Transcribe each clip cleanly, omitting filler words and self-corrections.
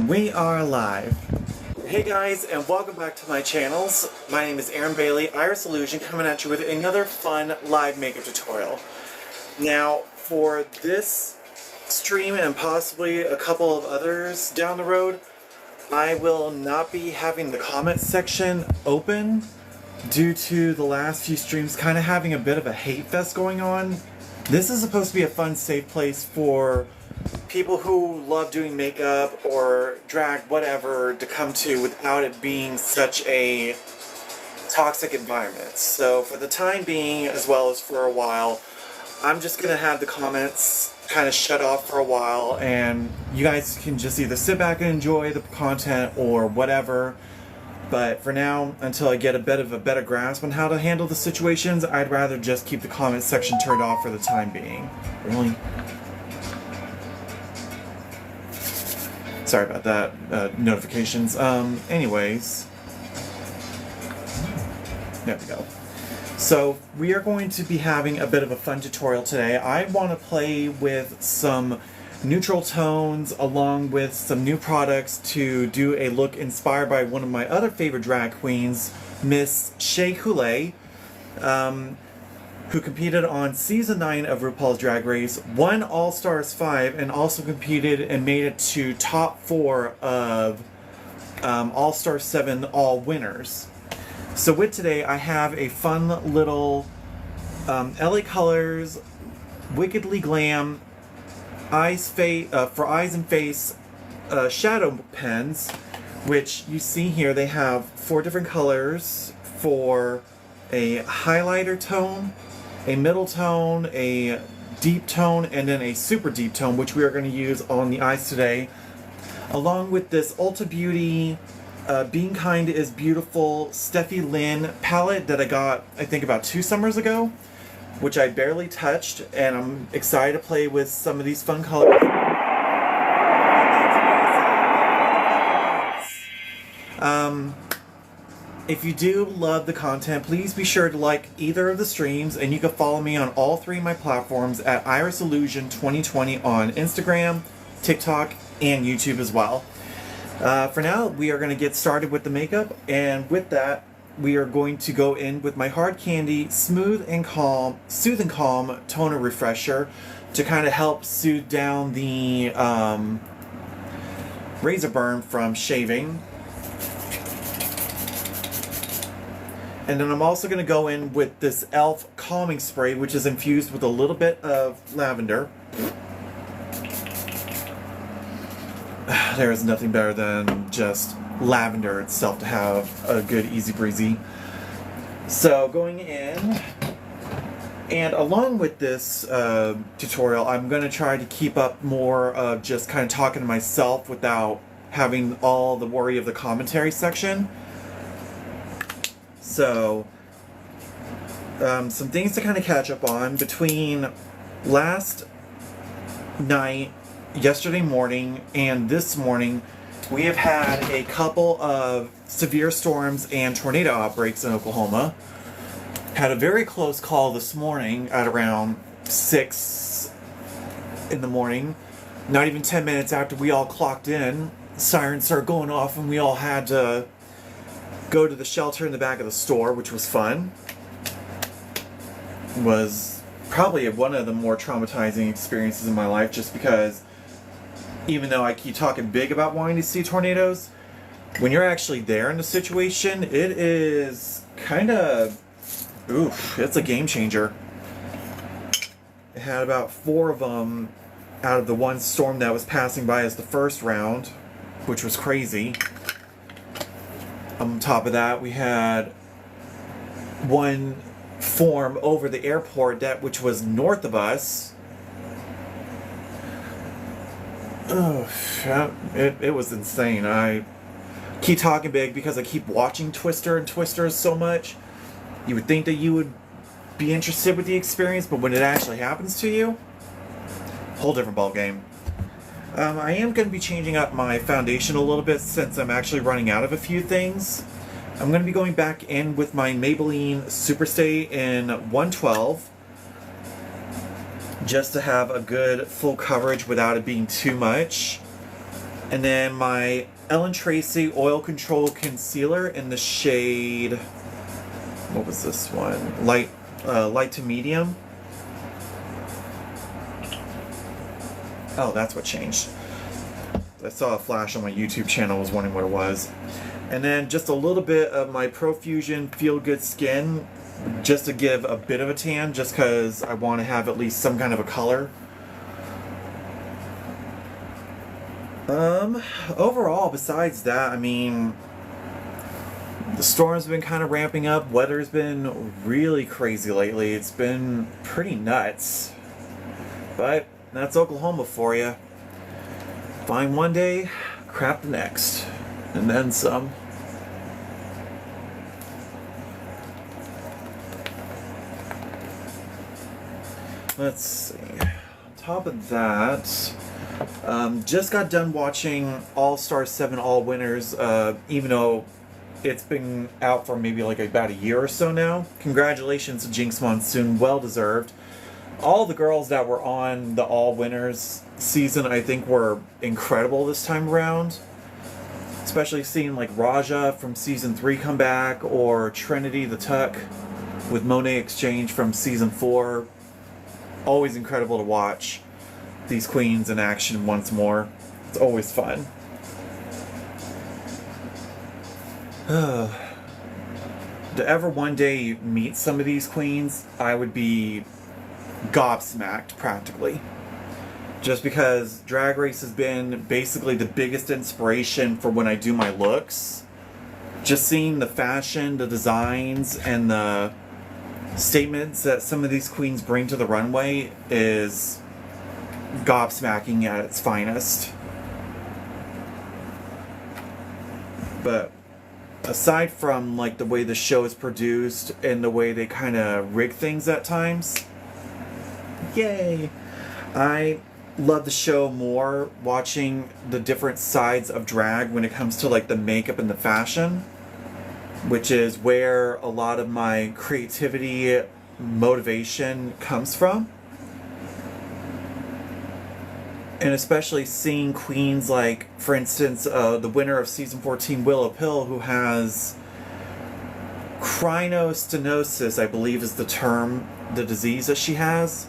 And we are live. Hey guys, and welcome back to my channels. My name is Aaron Bailey, Iris Illusion, coming at you with another fun live makeup tutorial. Now, for this stream and possibly a couple of others down the road, I will not be having the comment section open due to the last few streams kind of having a bit of a hate fest going on. This is supposed to be a fun, safe place for people who love doing makeup or drag, whatever, to come to without it being such a toxic environment. So for the time being, as well as for a while, I'm just going to have the comments kind of shut off for a while, and you guys can just either sit back and enjoy the content or whatever. But for now, until I get a bit of a better grasp on how to handle the situations, I'd rather just keep the comment section turned off for the time being. Really? Sorry about that, notifications. Anyways. There we go. So, we are going to be having a bit of a fun tutorial today. I want to play with some neutral tones along with some new products to do a look inspired by one of my other favorite drag queens, Miss Shea Couleé, who competed on season 9 of RuPaul's Drag Race, won All Stars 5, and also competed and made it to top 4 of All Stars 7 All Winners. So with today, I have a fun little LA Colors Wickedly Glam for eyes and face shadow pens, which you see here. They have 4 different colors for a highlighter tone, a middle tone, a deep tone, and then a super deep tone, which we are going to use on the eyes today, along with this Ulta Beauty Being Kind is Beautiful Steffi Lynn palette that I got, I think, about 2 summers ago, which I barely touched, and I'm excited to play with some of these fun colors. If you do love the content, please be sure to like either of the streams, and you can follow me on all 3 of my platforms at Iris Illusion 2020 on Instagram, TikTok, and YouTube as well. For now, we are going to get started with the makeup, and with that, we are going to go in with my Hard Candy Smooth and Calm Toner Refresher to kind of help soothe down the razor burn from shaving. And then I'm also going to go in with this e.l.f. Calming Spray, which is infused with a little bit of lavender. There is nothing better than just lavender itself to have a good easy breezy. So going in, and along with this tutorial, I'm going to try to keep up more of just kind of talking to myself without having all the worry of the commentary section. So some things to kind of catch up on between last night, yesterday morning, and this morning. We have had a couple of severe storms and tornado outbreaks in Oklahoma. Had a very close call this morning at around 6 in the morning. Not even 10 minutes after we all clocked in, sirens started going off and we all had to go to the shelter in the back of the store, which was fun. It was probably one of the more traumatizing experiences in my life, just because even though I keep talking big about wanting to see tornadoes, when you're actually there in the situation, it is kind of, oof, it's a game changer. It had about 4 of them out of the one storm that was passing by as the first round, which was crazy. On top of that, we had one form over the airport which was north of us. Oh, it was insane. I keep talking big because I keep watching Twister and Twisters so much. You would think that you would be interested with the experience, but when it actually happens to you, whole different ball game. I am going to be changing up my foundation a little bit since I'm actually running out of a few things. I'm going to be going back in with my Maybelline Superstay in 112. Just to have a good full coverage without it being too much. And then my Ellen Tracy Oil Control Concealer in the shade, what was this one? Light to medium. Oh, that's what changed. I saw a flash on my YouTube channel, was wondering what it was. And then just a little bit of my Profusion Feel Good Skin, just to give a bit of a tan, just because I want to have at least some kind of a color. Overall, besides that, I mean, the storm's been kind of ramping up. Weather's been really crazy lately. It's been pretty nuts. But that's Oklahoma for you. Fine one day, crap the next. And then some. Let's see. On top of that, just got done watching All-Star 7 All Winners, even though it's been out for maybe like about a year or so now. Congratulations to Jinx Monsoon, well deserved. All the girls that were on the All Winners season, I think, were incredible this time around. Especially seeing like Raja from season 3 come back, or Trinity the Tuck with Monet Exchange from season 4. Always incredible to watch these queens in action once more. It's always fun. To ever one day meet some of these queens, I would be gobsmacked practically. Just because Drag Race has been basically the biggest inspiration for when I do my looks. Just seeing the fashion, the designs, and the statements that some of these queens bring to the runway is gobsmacking at its finest. But aside from like the way the show is produced and the way they kind of rig things at times, yay! I love the show more watching the different sides of drag when it comes to like the makeup and the fashion, which is where a lot of my creativity, motivation comes from. And especially seeing queens like, for instance, the winner of season 14, Willow Pill, who has crinostenosis, I believe is the term, the disease that she has.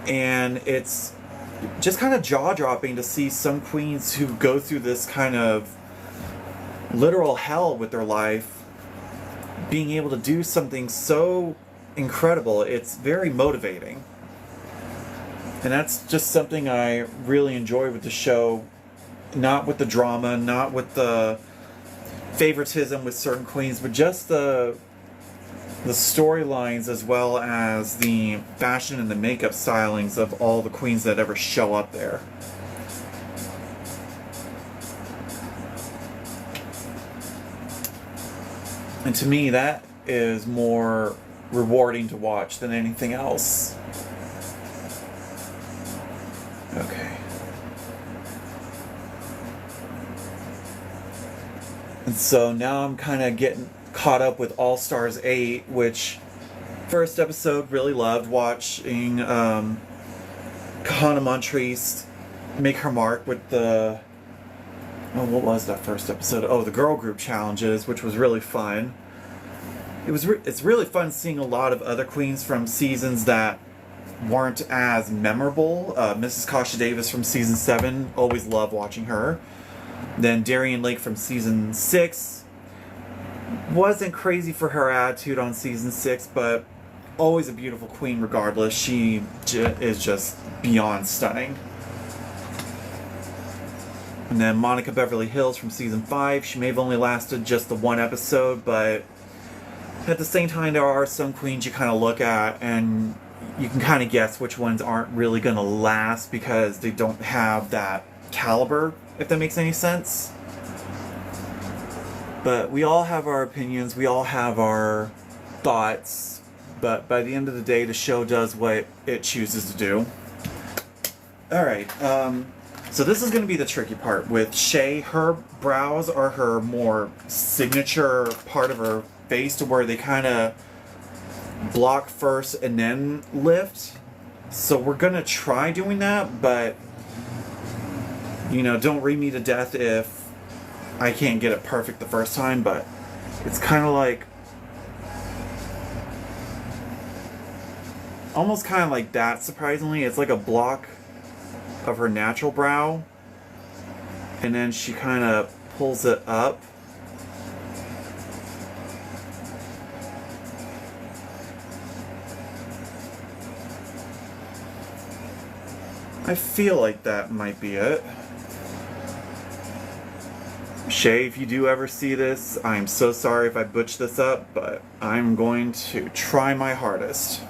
And it's just kind of jaw-dropping to see some queens who go through this kind of literal hell with their life being able to do something so incredible. It's very motivating. And that's just something I really enjoy with the show. Not with the drama, not with the favoritism with certain queens, but just the storylines as well as the fashion and the makeup stylings of all the queens that ever show up there. And to me, that is more rewarding to watch than anything else. Okay. And so now I'm kind of getting caught up with All Stars 8, which first episode really loved watching Kahana Montrese make her mark with the, oh, what was that first episode? Oh, the girl group challenges, which was really fun. It's really fun seeing a lot of other queens from seasons that weren't as memorable. Mrs. Kasha Davis from season 7, always love watching her. Then Darian Lake from season 6. Wasn't crazy for her attitude on season 6, but always a beautiful queen regardless. She is just beyond stunning. And then Monica Beverly Hills from season 5. She may have only lasted just the one episode, but at the same time there are some queens you kind of look at and you can kind of guess which ones aren't really going to last because they don't have that caliber, if that makes any sense. But we all have our opinions, we all have our thoughts, but by the end of the day, the show does what it chooses to do. Alright, so this is going to be the tricky part with Shea. Her brows are her more signature part of her face, to where they kind of block first and then lift. So we're going to try doing that, but You know, don't read me to death if I can't get it perfect the first time, but it's kind of like, almost kind of like that, surprisingly. It's like a block of her natural brow, and then she kind of pulls it up. I feel like that might be it. Shea, if you do ever see this, I'm so sorry if I butch this up, but I'm going to try my hardest.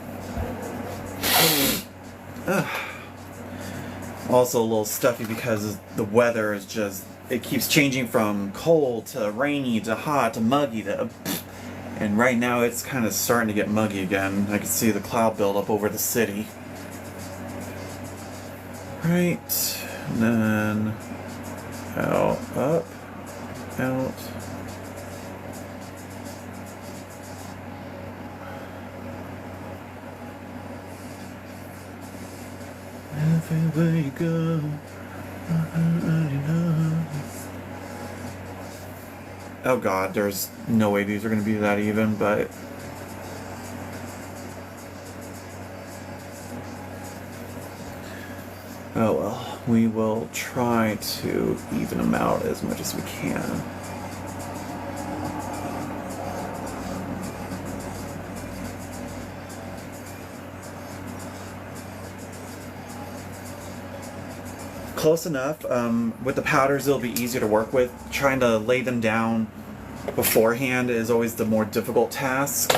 Also a little stuffy because the weather is just, it keeps changing from cold to rainy to hot to muggy to, and right now it's kind of starting to get muggy again. I can see the cloud buildup over the city. Right, and then out, up, out. Everywhere you go, oh god, there's no way these are going to be that even, but oh well, we will try to even them out as much as we can. Close enough. With the powders, it'll be easier to work with. Trying to lay them down beforehand is always the more difficult task.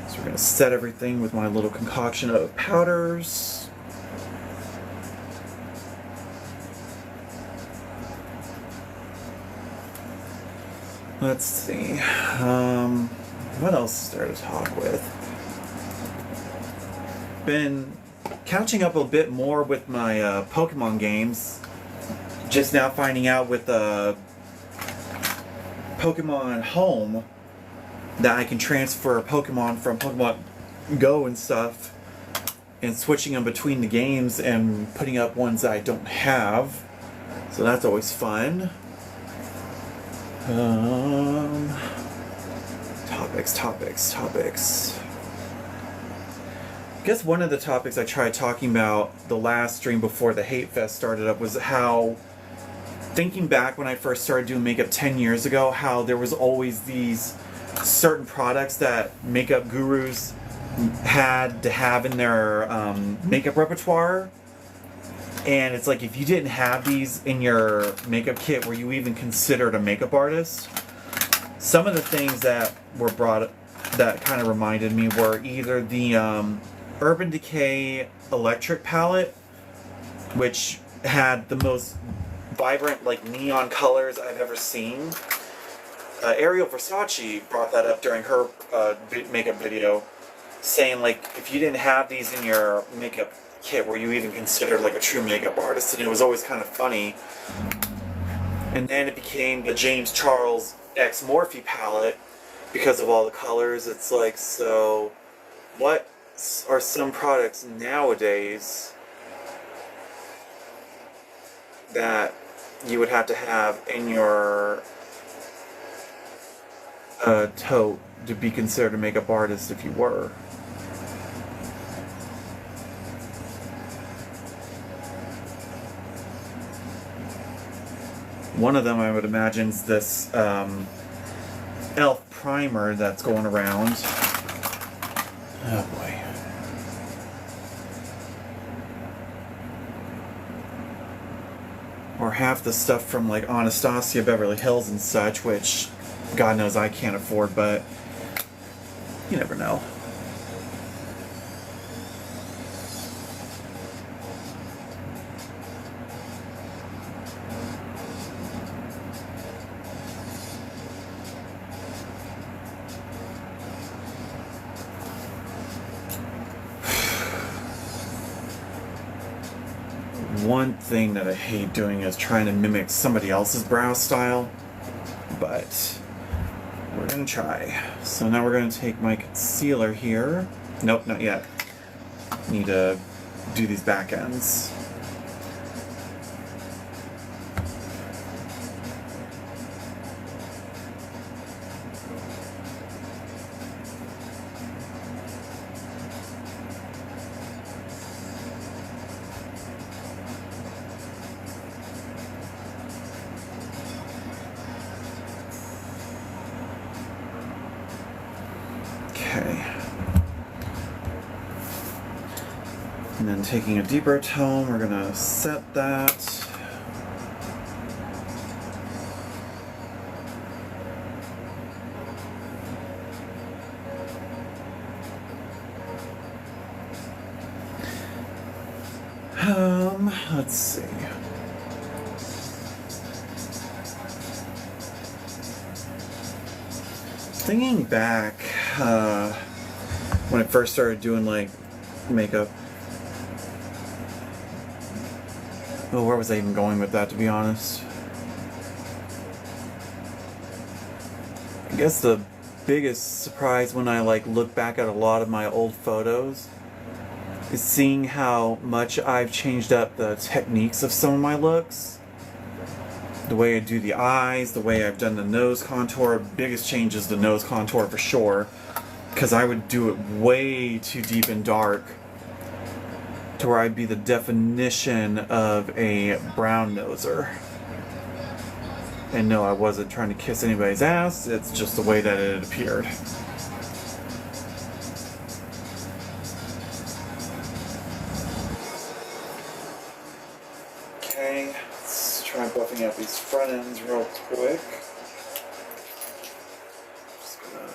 So we're going to set everything with my little concoction of powders. Let's see. What else is there to talk with? Been catching up a bit more with my Pokemon games. Just now finding out with Pokemon Home that I can transfer Pokemon from Pokemon Go and stuff, and switching them between the games and putting up ones that I don't have. So that's always fun. Topics. I guess one of the topics I tried talking about the last stream before the Hate Fest started up was how, thinking back when I first started doing makeup 10 years ago, how there was always these certain products that makeup gurus had to have in their makeup repertoire. And it's like, if you didn't have these in your makeup kit, were you even considered a makeup artist? Some of the things that were brought that kind of reminded me were either the Urban Decay electric palette, which had the most vibrant, like, neon colors I've ever seen. Ariel Versace brought that up during her makeup video, saying, like, if you didn't have these in your makeup kit, were you even considered like a true makeup artist? And it was always kind of funny. And then it became the James Charles X Morphe palette because of all the colors. It's like, so what are some products nowadays that you would have to have in your tote to be considered a makeup artist if you were? One of them, I would imagine, is this e.l.f. primer that's going around. Oh boy. Or half the stuff from like Anastasia Beverly Hills and such, which God knows I can't afford, but you never know. One thing that I hate doing is trying to mimic somebody else's brow style, but we're gonna try. So now we're gonna take my concealer here. Nope, not yet. Need to do these back ends. then taking a deeper tone, we're going to set that. Let's see. Thinking back when I first started doing like makeup. Oh, where was I even going with that, to be honest? I guess the biggest surprise when I like look back at a lot of my old photos is seeing how much I've changed up the techniques of some of my looks. The way I do the eyes, the way I've done the nose contour. Biggest change is the nose contour for sure, because I would do it way too deep and dark to where I'd be the definition of a brown noser. And no, I wasn't trying to kiss anybody's ass, it's just the way that it appeared. Okay, let's try buffing out these front ends real quick. Just gonna...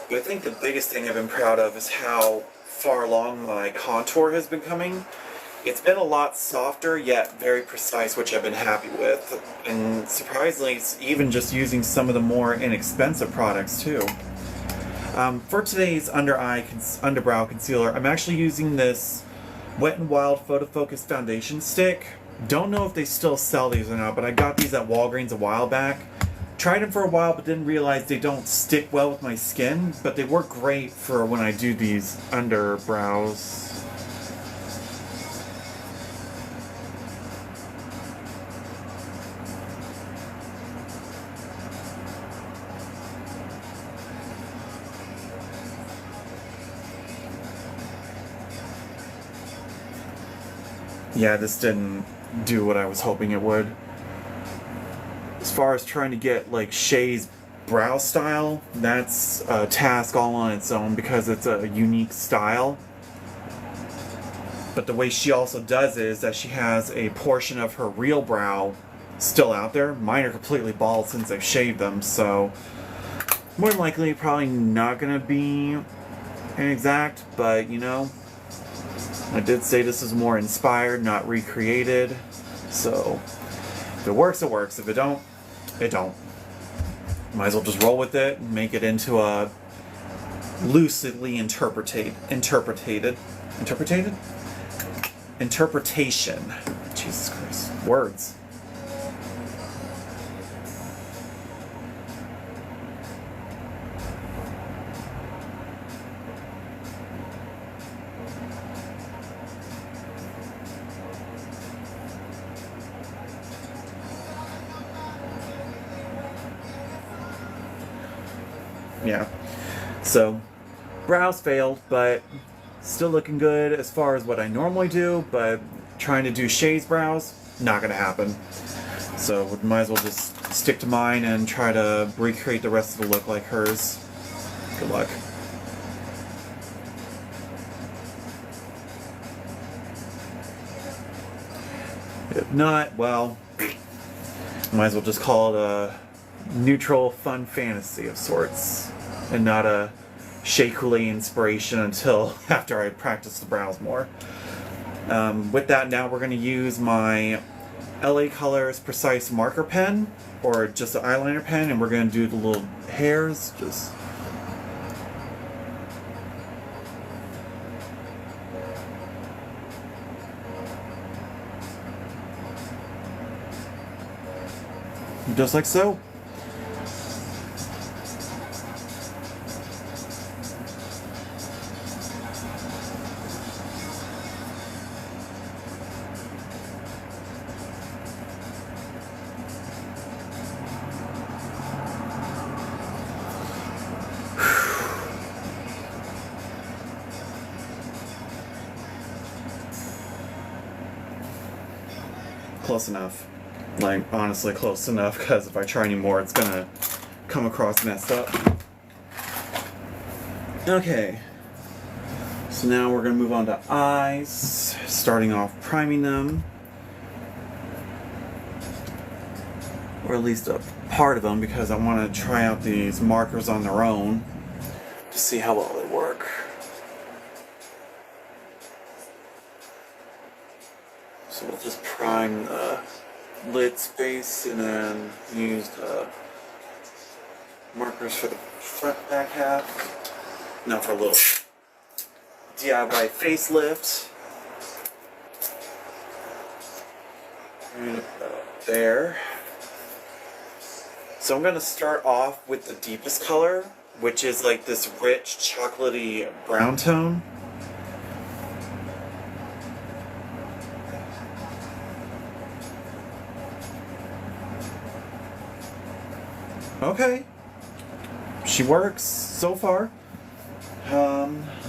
But I think the biggest thing I've been proud of is how far along my contour has been coming. It's been a lot softer, yet very precise, which I've been happy with. And surprisingly, it's even just using some of the more inexpensive products too. For today's underbrow concealer, I'm actually using this Wet n Wild Photo Focus Foundation Stick. Don't know if they still sell these or not, but I got these at Walgreens a while back. Tried them for a while, but didn't realize they don't stick well with my skin, but they work great for when I do these underbrows. Yeah, this didn't do what I was hoping it would. As far as trying to get like Shea's brow style, that's a task all on its own because it's a unique style. But the way she also does it is that she has a portion of her real brow still out there. Mine are completely bald since I've shaved them, so more than likely probably not gonna be an exact, but you know, I did say this is more inspired, not recreated. So if it works, it works. If it don't, it don't. Might as well just roll with it and make it into a loosely interpretation. Jesus Christ. Words. Yeah, so brows failed, but still looking good as far as what I normally do, but trying to do Shea's brows, not gonna happen. So we might as well just stick to mine and try to recreate the rest of the look like hers. Good luck. If not, well, might as well just call it a neutral, fun fantasy of sorts, and not a Shea Couleé inspiration until after I practice the brows more. With that, now we're going to use my LA Colors Precise Marker Pen, or just an eyeliner pen, and we're going to do the little hairs, just... just like so. Close enough. Like, honestly close enough, because if I try any more, it's gonna come across messed up. Okay, so now we're going to move on to eyes, starting off priming them, or at least a part of them, because I want to try out these markers on their own to see how well they work. So we'll just prime the lid space and then use the markers for the front back half. Now for a little DIY facelift. Right about there. So I'm going to start off with the deepest color, which is like this rich chocolatey brown tone. Okay. She works so far.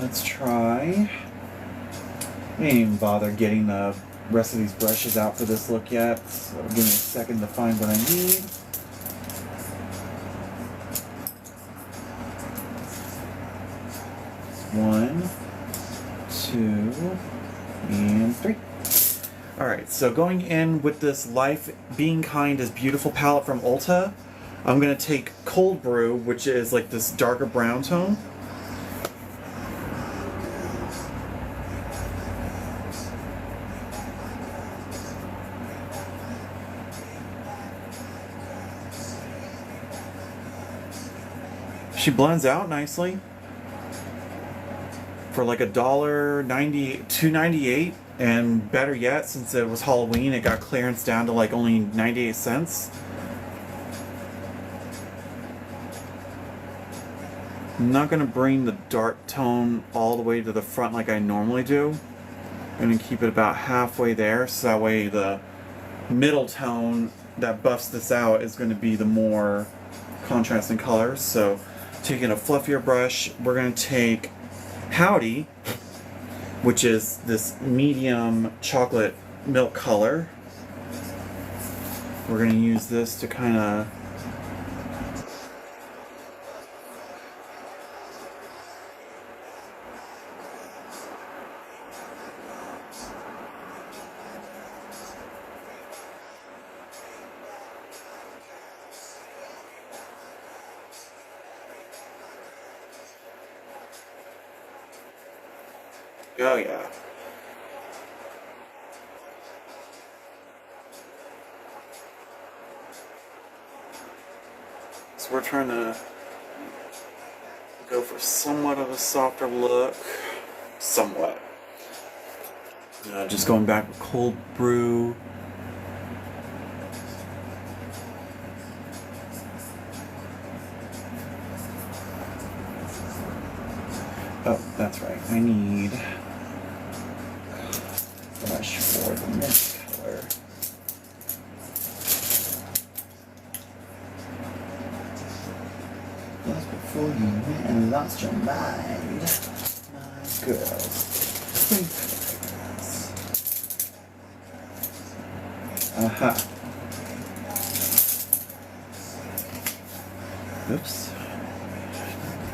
Let's try. I didn't even bother getting the rest of these brushes out for this look yet, so give me a second to find what I need. One, two, and three. Alright, so going in with this Life Being Kind is Beautiful palette from Ulta, I'm going to take Cold Brew, which is like this darker brown tone. She blends out nicely for like $1.90, $2.98, and better yet, since it was Halloween, it got clearance down to like only 98 cents. I'm not going to bring the dark tone all the way to the front like I normally do. I'm going to keep it about halfway there, so that way the middle tone that buffs this out is going to be the more contrasting colors. So taking a fluffier brush, we're going to take Howdy, which is this medium chocolate milk color. We're going to use this to kind of oh yeah. So we're trying to go for somewhat of a softer look. Somewhat. Just going back with Cold Brew. Oh, that's right. I need brush for the mist color. Just before you went and lost your mind, my girl. Aha. Oops.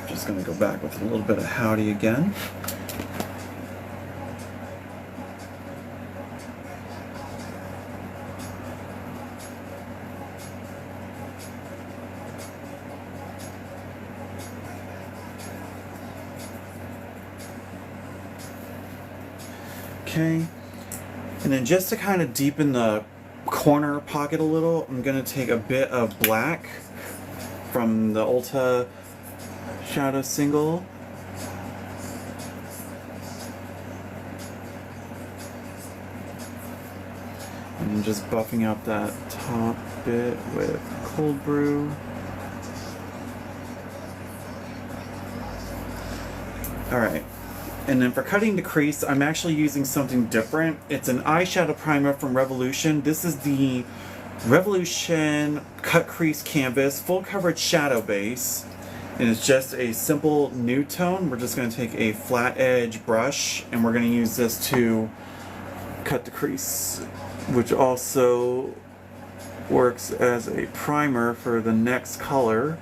Just gonna go back with a little bit of Howdy again. Okay, and then just to kind of deepen the corner pocket a little, I'm going to take a bit of black from the Ulta Shadow Single. And just buffing out that top bit with Cold Brew. Alright. And then for cutting the crease, I'm actually using something different. It's an eyeshadow primer from Revolution. This is the Revolution Cut Crease Canvas Full Coverage Shadow Base. And it's just a simple nude tone. We're just going to take a flat edge brush and we're going to use this to cut the crease, which also works as a primer for the next color.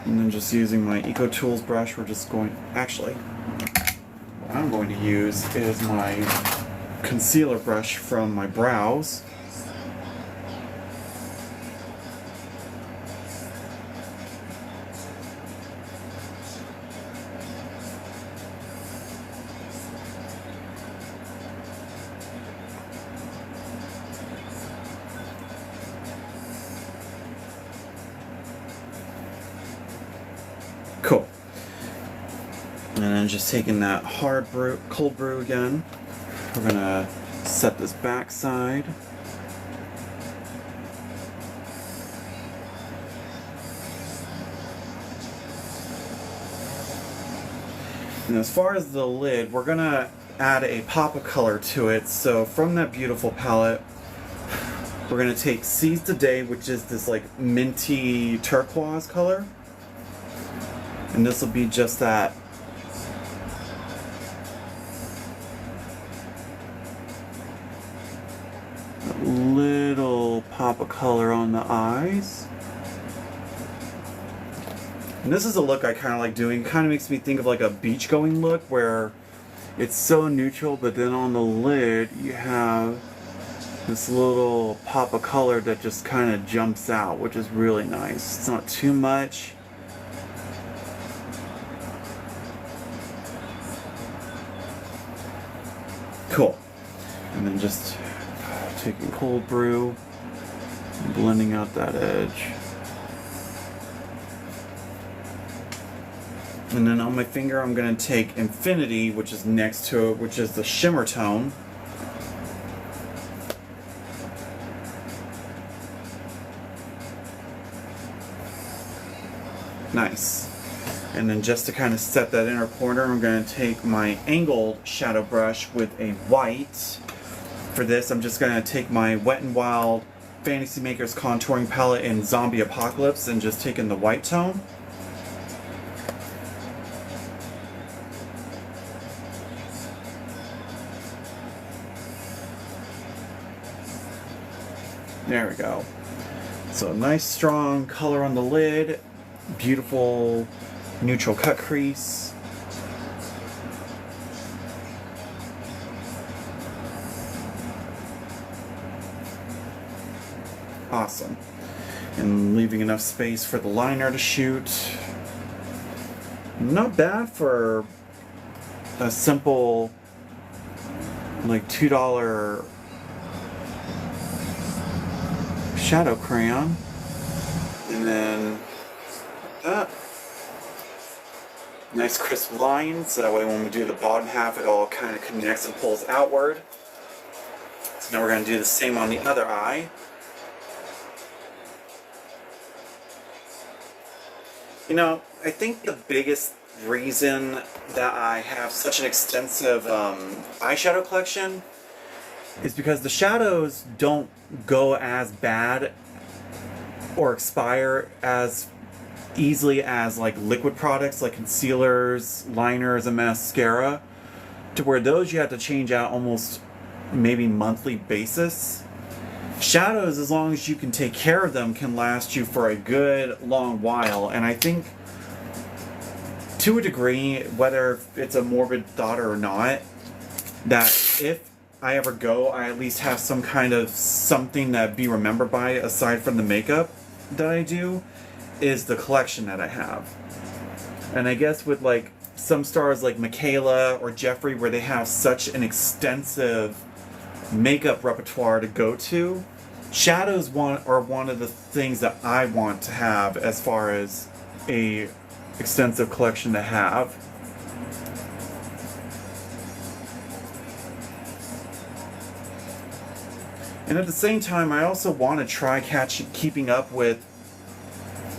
And then just using my Eco Tools brush, we're just going, actually, what I'm going to use is my concealer brush from my brows. Cool. And then just taking that hard brew, cold brew again. We're gonna set this back side. And as far as the lid, we're gonna add a pop of color to it. So from that beautiful palette, we're gonna take Seize the Day, which is this like minty turquoise color. And this will be just that little pop of color on the eyes. And this is a look I kind of like doing. It kind of makes me think of like a beach going look where it's so neutral, but then on the lid you have this little pop of color that just kind of jumps out, which is really nice. It's not too much. Cool. And then just taking cold brew and blending out that edge. And then on my finger I'm going to take Infinity, which is next to it, which is the shimmer tone. Nice. And then just to kind of set that inner corner, I'm going to take my angled shadow brush with a white. For this, I'm just going to take my Wet n Wild Fantasy Makers contouring palette in Zombie Apocalypse and just take in the white tone. There we go. So nice strong color on the lid, beautiful neutral cut crease. Awesome. And leaving enough space for the liner to shoot. Not bad for a simple like $2 shadow crayon. And then that. Nice crisp lines, that way when we do the bottom half it all kind of connects and pulls outward. So now we're going to do the same on the other eye. You know, I think the biggest reason that I have such an extensive eyeshadow collection is because the shadows don't go as bad or expire as easily as like liquid products like concealers, liners, and mascara, to where those you have to change out almost maybe monthly basis. Shadows, as long as you can take care of them, can last you for a good long while. And I think to a degree, whether it's a morbid thought or not, that if I ever go, I at least have some kind of something that be remembered by aside from the makeup that I do, is the collection that I have. And I guess with like some stars like Michaela or Jeffrey, where they have such an extensive makeup repertoire to go to, shadows are one of the things that I want to have as far as a extensive collection to have. And at the same time, I also want to try keeping up with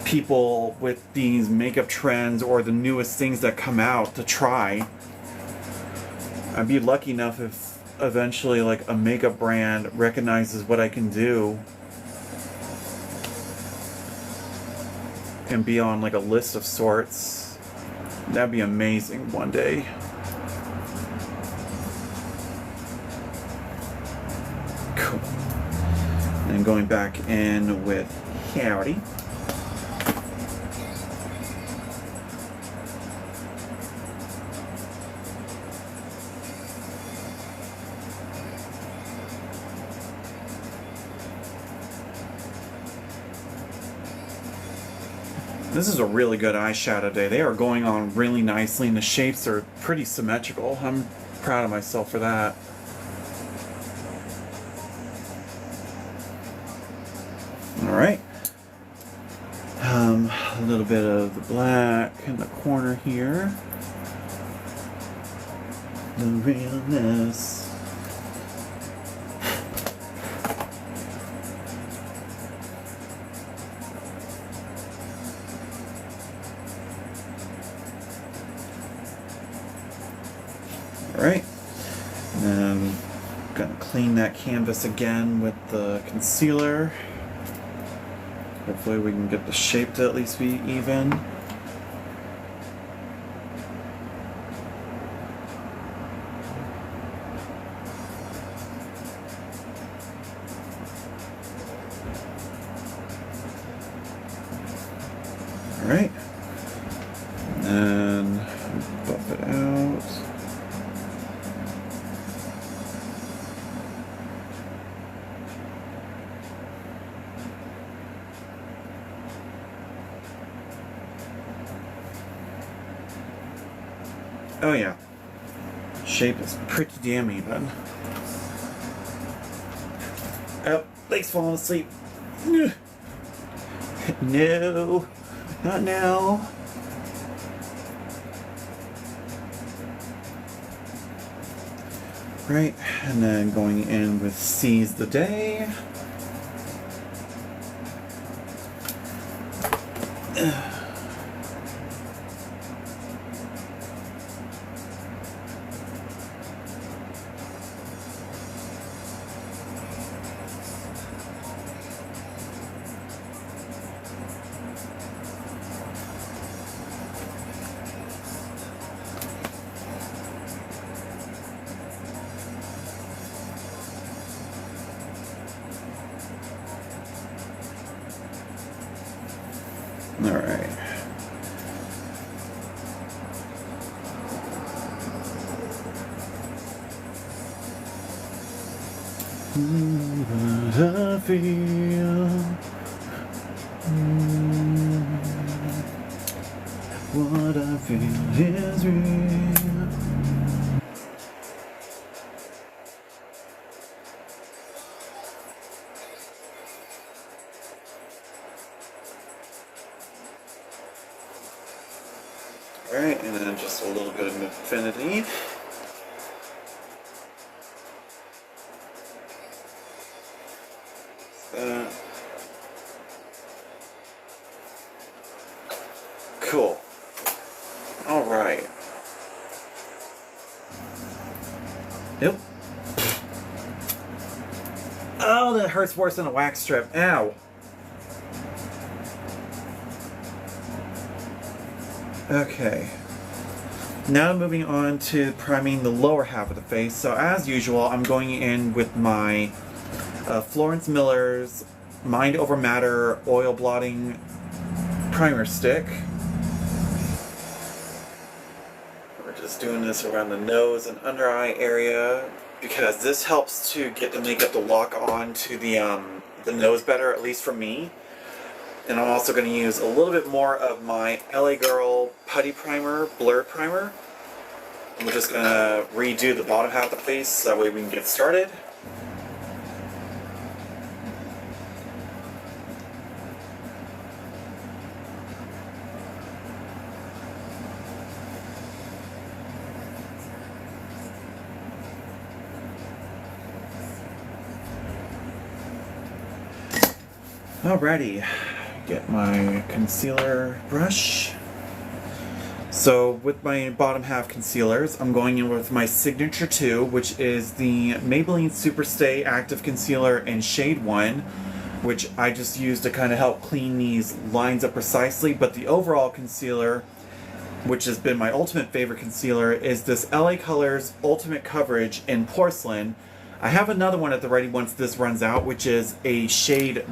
people with these makeup trends or the newest things that come out to try. I'd be lucky enough if eventually like a makeup brand recognizes what I can do and be on like a list of sorts. That'd be amazing one day. Cool. And going back in with Howdy. This is a really good eyeshadow day. They are going on really nicely and the shapes are pretty symmetrical. I'm proud of myself for that. Alright. A little bit of the black in the corner here. The realness. Alright, and then I'm going to clean that canvas again with the concealer. Hopefully we can get the shape to at least be even. Alright, and then buff it out. Oh yeah, shape is pretty damn even. Oh, Lake's falling asleep. No, not now. Right, and then going in with Seize the Day. All right. What I feel. What I feel is real. Alright, and then just a little bit of infinity. Cool. Alright. Yep. Oh, that hurts worse than a wax strip. Ow. Okay. Now moving on to priming the lower half of the face. So as usual, I'm going in with my Florence Miller's Mind Over Matter Oil Blotting Primer Stick. We're just doing this around the nose and under eye area because this helps to get the makeup to lock on to the nose better, at least for me. And I'm also going to use a little bit more of my LA Girl Putty Primer, Blur Primer. And we're just going to redo the bottom half of the face, so that way we can get started. Alrighty. Get my concealer brush. So with my bottom half concealers, I'm going in with my Signature 2, which is the Maybelline Superstay Active Concealer in shade 1, which I just use to kind of help clean these lines up precisely. But the overall concealer, which has been my ultimate favorite concealer, is this LA Colors Ultimate Coverage in Porcelain. I have another one at the ready once this runs out, which is a shade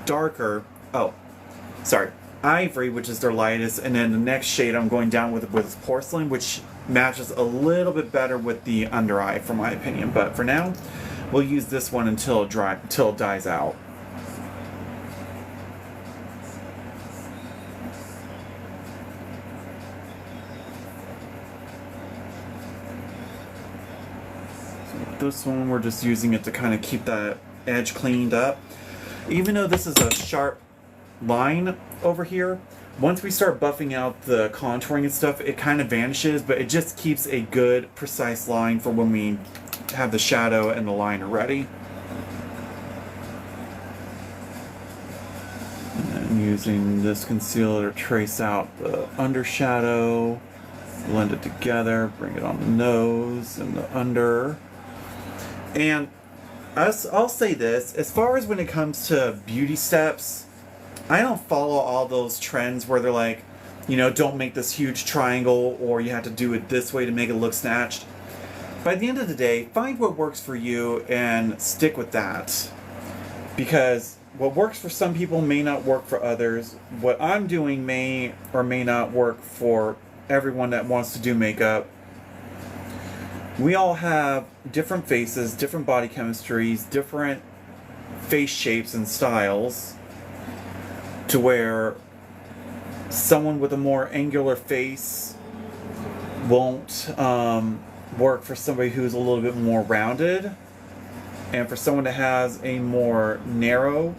darker. Oh, sorry, Ivory, which is their lightest, and then the next shade I'm going down with Porcelain, which matches a little bit better with the under eye, for my opinion. But for now, we'll use this one until it dies out. this one, we're just using it to kind of keep that edge cleaned up. Even though this is a sharp line over here, once we start buffing out the contouring and stuff, it kind of vanishes, but it just keeps a good, precise line for when we have the shadow and the liner ready. And I'm using this concealer to trace out the undershadow, blend it together, bring it on the nose and the under. And I'll say this, as far as when it comes to beauty steps, I don't follow all those trends where they're like, you know, don't make this huge triangle, or you have to do it this way to make it look snatched. By the end of the day, find what works for you and stick with that. Because what works for some people may not work for others. What I'm doing may or may not work for everyone that wants to do makeup. We all have different faces, different body chemistries, different face shapes and styles, to where someone with a more angular face won't work for somebody who's a little bit more rounded, and for someone that has a more narrow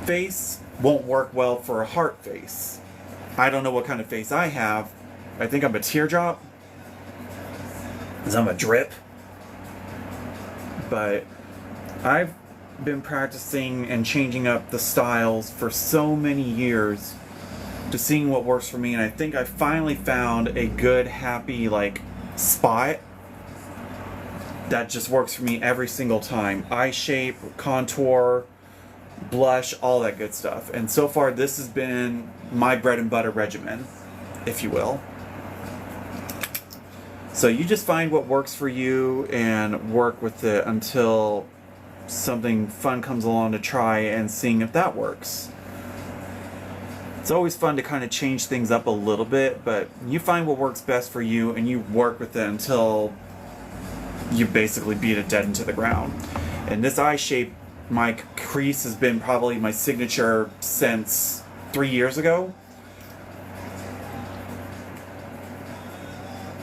face won't work well for a heart face. I don't know what kind of face I have. I think I'm a teardrop, because I'm a drip. But I've been practicing and changing up the styles for so many years to seeing what works for me, and I think I finally found a good, happy, like, spot that just works for me every single time. Eye shape, contour, blush, all that good stuff. And so far this has been my bread and butter regimen, if you will. So you just find what works for you and work with it until something fun comes along to try, and seeing if that works. It's always fun to kind of change things up a little bit, but you find what works best for you and you work with it until you basically beat it dead into the ground. And this eye shape, my crease has been probably my signature since 3 years ago.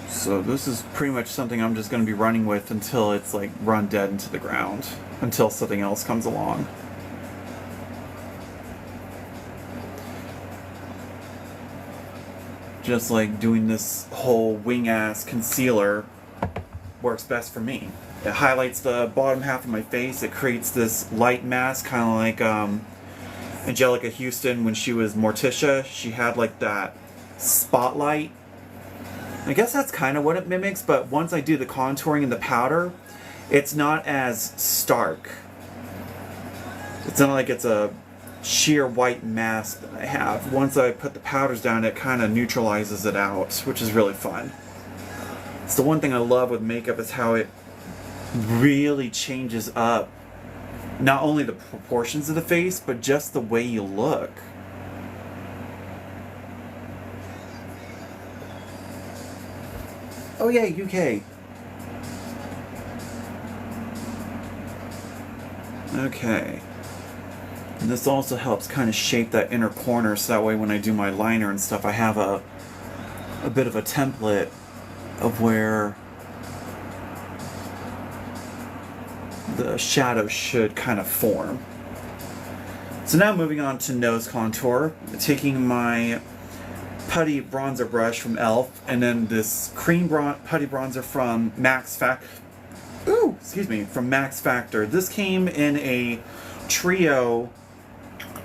So this is pretty much something I'm just going to be running with until it's like run dead into the ground, until something else comes along. Just like doing this whole wing ass concealer works best for me. It highlights the bottom half of my face. It creates this light mask, kind of like Angelica Houston when she was Morticia. She had like that spotlight. I guess that's kind of what it mimics, but once I do the contouring and the powder, it's not as stark. It's not like it's a sheer white mask that I have. Once I put the powders down, it kind of neutralizes it out, which is really fun. It's the one thing I love with makeup, is how it really changes up not only the proportions of the face, but just the way you look. Oh yeah, UK. Okay. And this also helps kind of shape that inner corner, so that way when I do my liner and stuff, I have a bit of a template of where the shadow should kind of form. So now moving on to nose contour, taking my putty bronzer brush from e.l.f. and then this cream putty bronzer from Max Factor. This came in a trio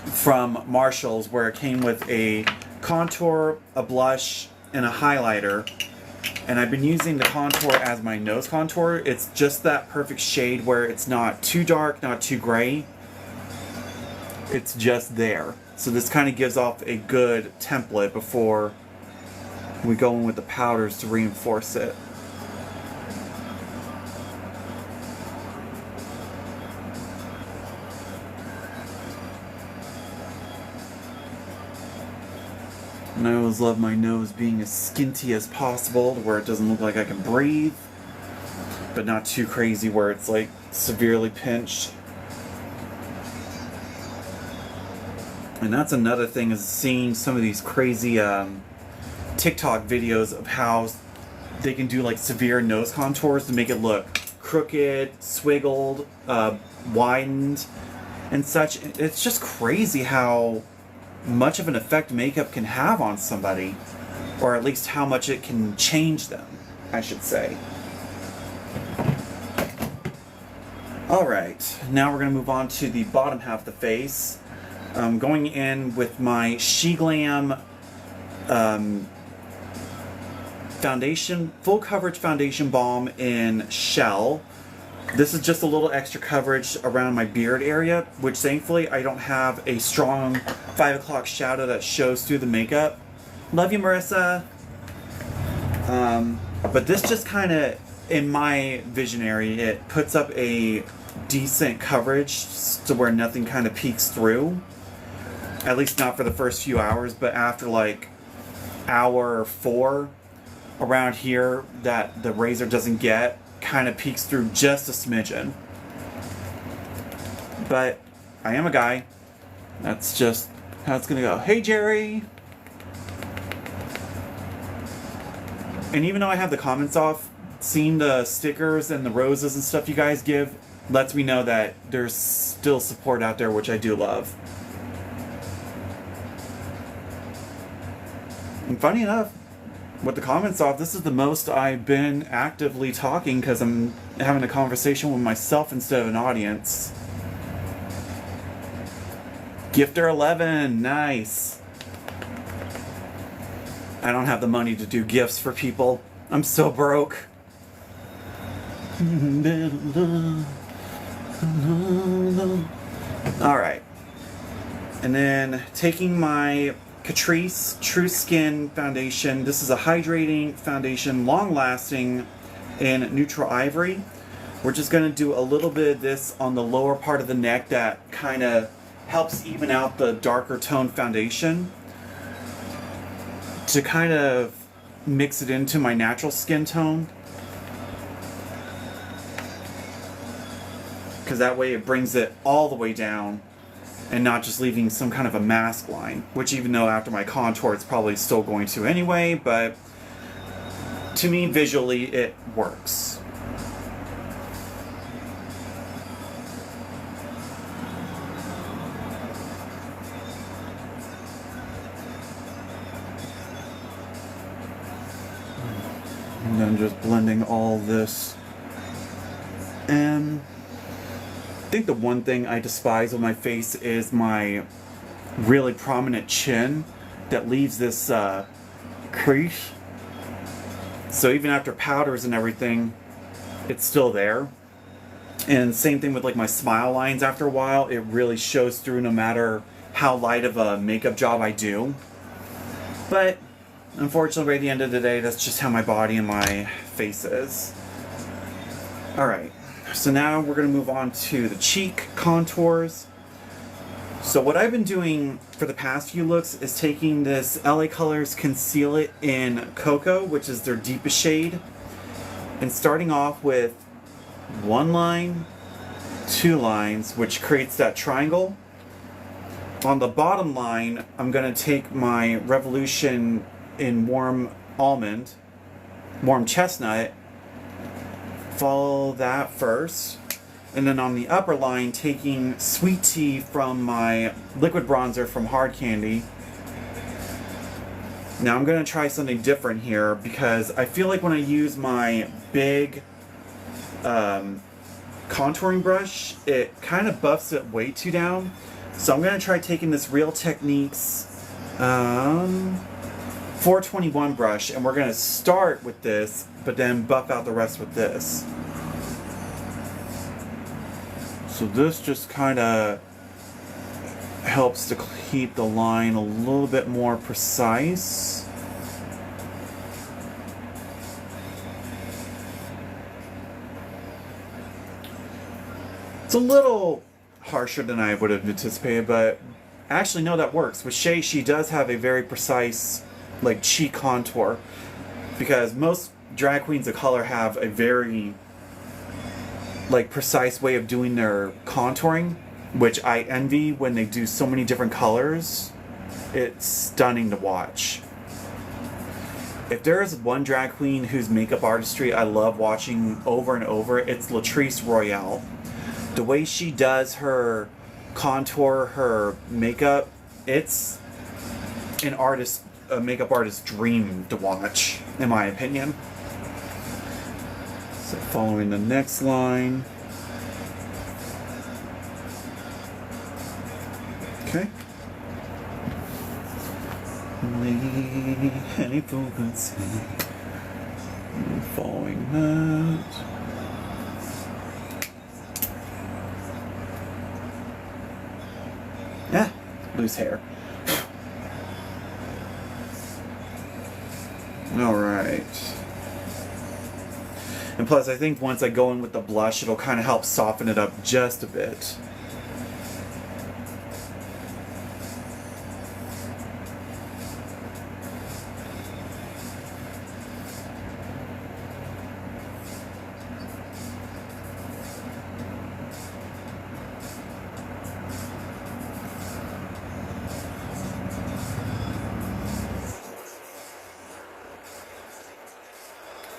from Marshall's, where it came with a contour, a blush, and a highlighter. And I've been using the contour as my nose contour. It's just that perfect shade where it's not too dark, not too gray. It's just there. So this kind of gives off a good template before we go in with the powders to reinforce it. And I always love my nose being as skinty as possible, where it doesn't look like I can breathe, but not too crazy where it's like severely pinched. And that's another thing, is seeing some of these crazy TikTok videos of how they can do like severe nose contours to make it look crooked, swiggled, widened, and such. It's just crazy how much of an effect makeup can have on somebody, or at least how much it can change them, I should say. Alright, now we're going to move on to the bottom half of the face. I'm going in with my Shea Couleé foundation, full coverage foundation balm in Shell. This is just a little extra coverage around my beard area, which thankfully I don't have a strong 5 o'clock shadow that shows through the makeup. Love you, Marissa. But this just kind of, in my visionary, it puts up a decent coverage to where nothing kind of peeks through. At least not for the first few hours, but after like hour 4 around here that the razor doesn't get, kind of peeks through just a smidgen. But I am a guy. That's just how it's gonna go. Hey, Jerry! And even though I have the comments off, seeing the stickers and the roses and stuff you guys give lets me know that there's still support out there, which I do love. And funny enough, with the comments off, this is the most I've been actively talking because I'm having a conversation with myself instead of an audience. Gifter 11, nice. I don't have the money to do gifts for people. I'm so broke. Alright. And then taking my Catrice True Skin foundation. This is a hydrating foundation, long lasting, in neutral ivory. We're just going to do a little bit of this on the lower part of the neck that kind of helps even out the darker tone foundation, to kind of mix it into my natural skin tone. Because that way it brings it all the way down and not just leaving some kind of a mask line, which even though after my contour it's probably still going to anyway, but to me visually it works. And then just blending all this in. I think the one thing I despise on my face is my really prominent chin that leaves this crease. So even after powders and everything, it's still there. And same thing with like my smile lines after a while. It really shows through no matter how light of a makeup job I do. But unfortunately, at the end of the day, that's just how my body and my face is. Alright, so now we're going to move on to the cheek contours. So what I've been doing for the past few looks is taking this LA Colors Conceal It in Cocoa, which is their deepest shade, and starting off with one line, 2 lines, which creates that triangle. On the bottom line, I'm going to take my Revolution in Warm Chestnut, follow that first, and then on the upper line, taking Sweet Tea from my liquid bronzer from Hard Candy. Now I'm going to try something different here because I feel like when I use my big contouring brush, it kind of buffs it way too down. So I'm going to try taking this Real Techniques 421 brush, and we're going to start with this, but then buff out the rest with this. So this just kind of helps to keep the line a little bit more precise. It's a little harsher than I would have anticipated, but actually no, that works. With Shea, she does have a very precise like cheek contour, because most drag queens of color have a very like precise way of doing their contouring, which I envy when they do so many different colors. It's stunning to watch. If there is one drag queen whose makeup artistry I love watching over and over, it's Latrice Royale. The way she does her contour, her makeup, it's a makeup artist's dream to watch, in my opinion. So following the next line. Okay. Any frequency. Following that. Yeah, loose hair. Alright. And plus, I think once I go in with the blush, it'll kind of help soften it up just a bit.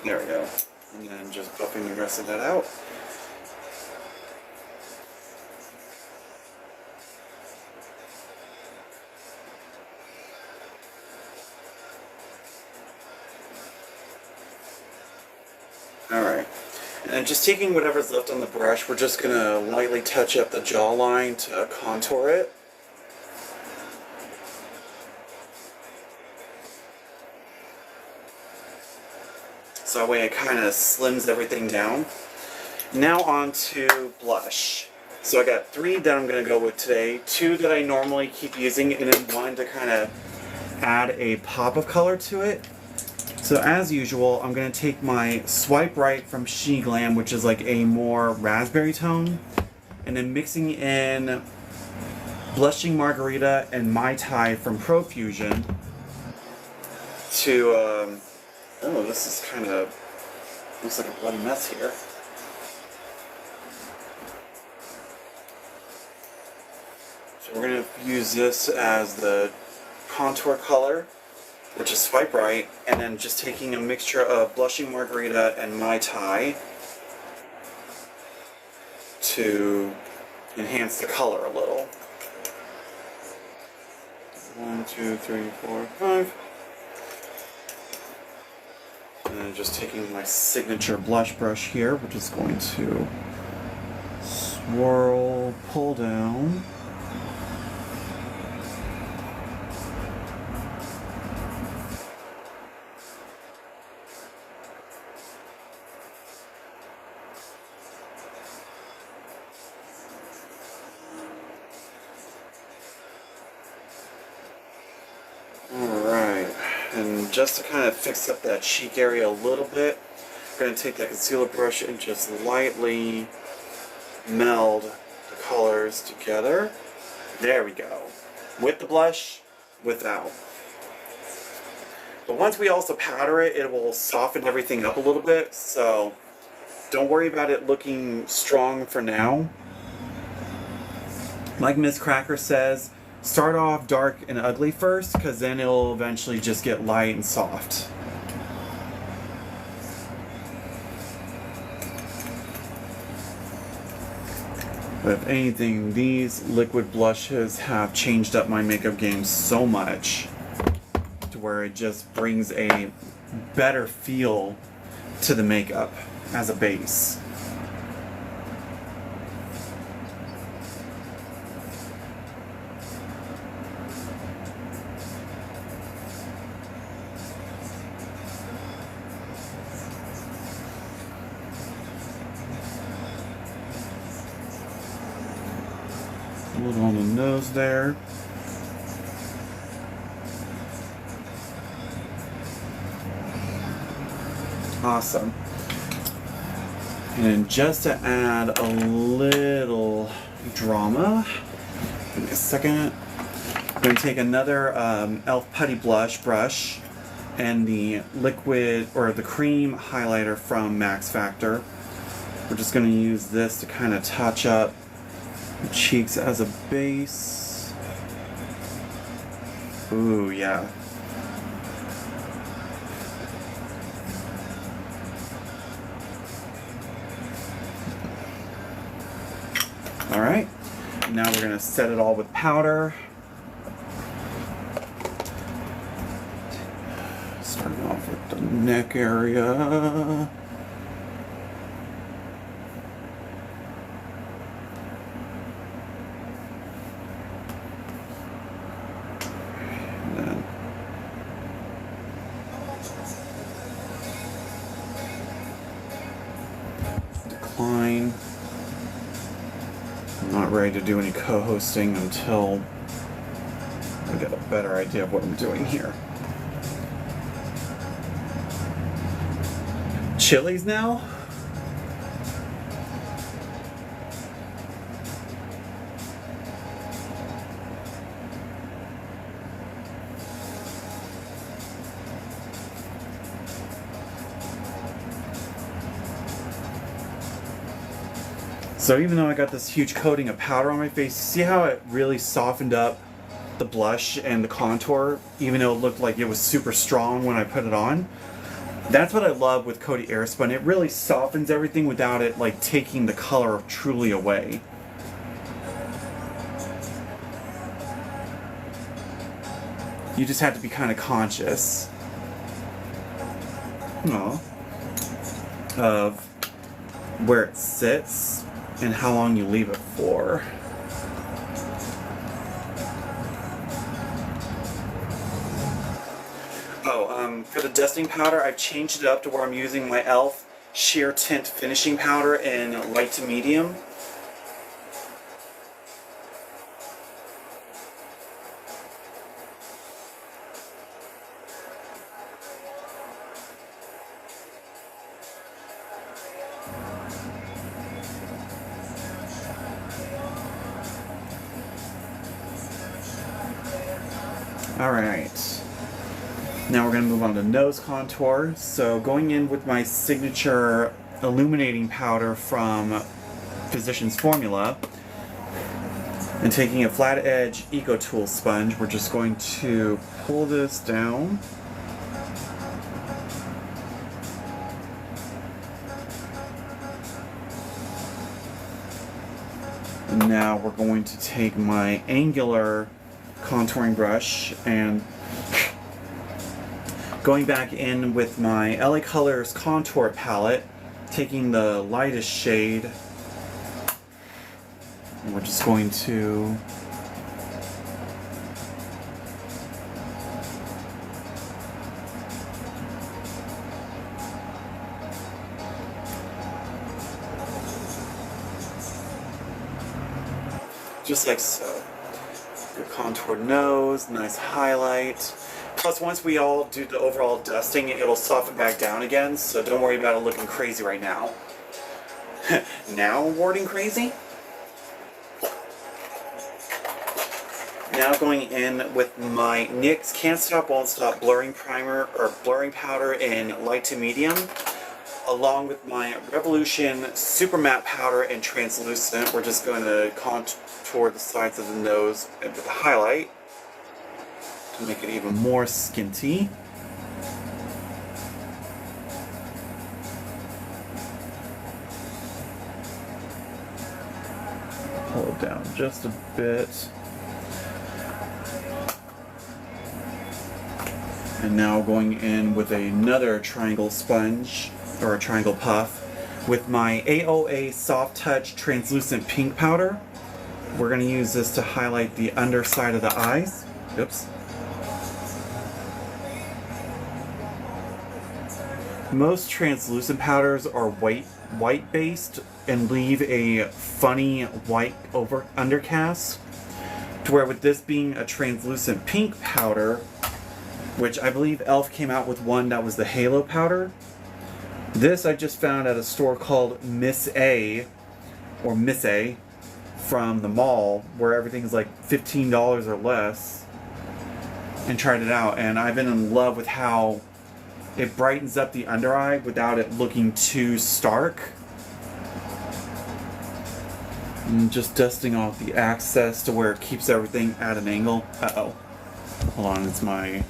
There we go. And then just buffing the rest of that out. Alright. And then just taking whatever's left on the brush, we're just going to lightly touch up the jawline to contour it. So that way it kind of slims everything down. Now on to blush. So I got 3 that I'm going to go with today, 2 that I normally keep using, and then 1 to kind of add a pop of color to it. So as usual, I'm going to take my Swipe Right from Shea Glam, which is like a more raspberry tone, and then mixing in Blushing Margarita and Mai Tai from Profusion to... oh, this is kind of, looks like a bloody mess here. So we're going to use this as the contour color, which is Swipe Right, and then just taking a mixture of Blushing Margarita and Mai Tai to enhance the color a little. 1, 2, 3, 4, 5. And then just taking my signature blush brush here, which is going to swirl, pull down. Alright, and just to kind of fix up that cheek area a little bit, I'm going to take that concealer brush and just lightly meld the colors together. There we go. With the blush, without. But once we also powder it, it will soften everything up a little bit, so don't worry about it looking strong for now. Like Miss Cracker says, start off dark and ugly first, because then it'll eventually just get light and soft. But if anything, these liquid blushes have changed up my makeup game so much to where it just brings a better feel to the makeup as a base. A little on the nose there. Awesome. And just to add a little drama, give me a second, I'm going to take another e.l.f. Putty Blush brush and the liquid or the cream highlighter from Max Factor. We're just going to use this to kind of touch up the cheeks as a base. Ooh, yeah. Alright, now we're going to set it all with powder. Starting off with the neck area. Decline. I'm not ready to do any co-hosting until I get a better idea of what I'm doing here. Chilies now? So even though I got this huge coating of powder on my face, see how it really softened up the blush and the contour, even though it looked like it was super strong when I put it on? That's what I love with Coty Airspun. It really softens everything without it like taking the color truly away. You just have to be kind of conscious of where it sits and how long you leave it for. For the dusting powder, I've changed it up to where I'm using my e.l.f. Sheer Tint Finishing Powder in light to medium. Alright. Now we're going to move on to nose contour. So going in with my signature illuminating powder from Physicians Formula and taking a flat edge Eco Tool sponge, we're just going to pull this down. And now we're going to take my angular contouring brush and going back in with my LA Colors contour palette, taking the lightest shade, and we're just going to just like so. Your contoured nose, nice highlight. Plus, once we all do the overall dusting, it'll soften back down again, so don't worry about it looking crazy right now. Now warding crazy? Now going in with my NYX Can't Stop Won't Stop blurring primer, or blurring powder in light to medium, along with my Revolution Super Matte Powder in translucent. We're just going to contour the sides of the nose with a highlight to make it even more skinty. Pull it down just a bit. And now going in with another triangle sponge, or a triangle puff, with my AOA Soft Touch Translucent Pink Powder. We're going to use this to highlight the underside of the eyes. Oops. Most translucent powders are white based and leave a funny white undercast, to where with this being a translucent pink powder, which I believe e.l.f. came out with one that was the halo powder. This I just found at a store called Miss A, or Miss A, from the mall, where everything's like $15 or less, and tried it out, and I've been in love with how it brightens up the under eye without it looking too stark. And just dusting off the excess to where it keeps everything at an angle. Uh-oh. Hold on, it's my...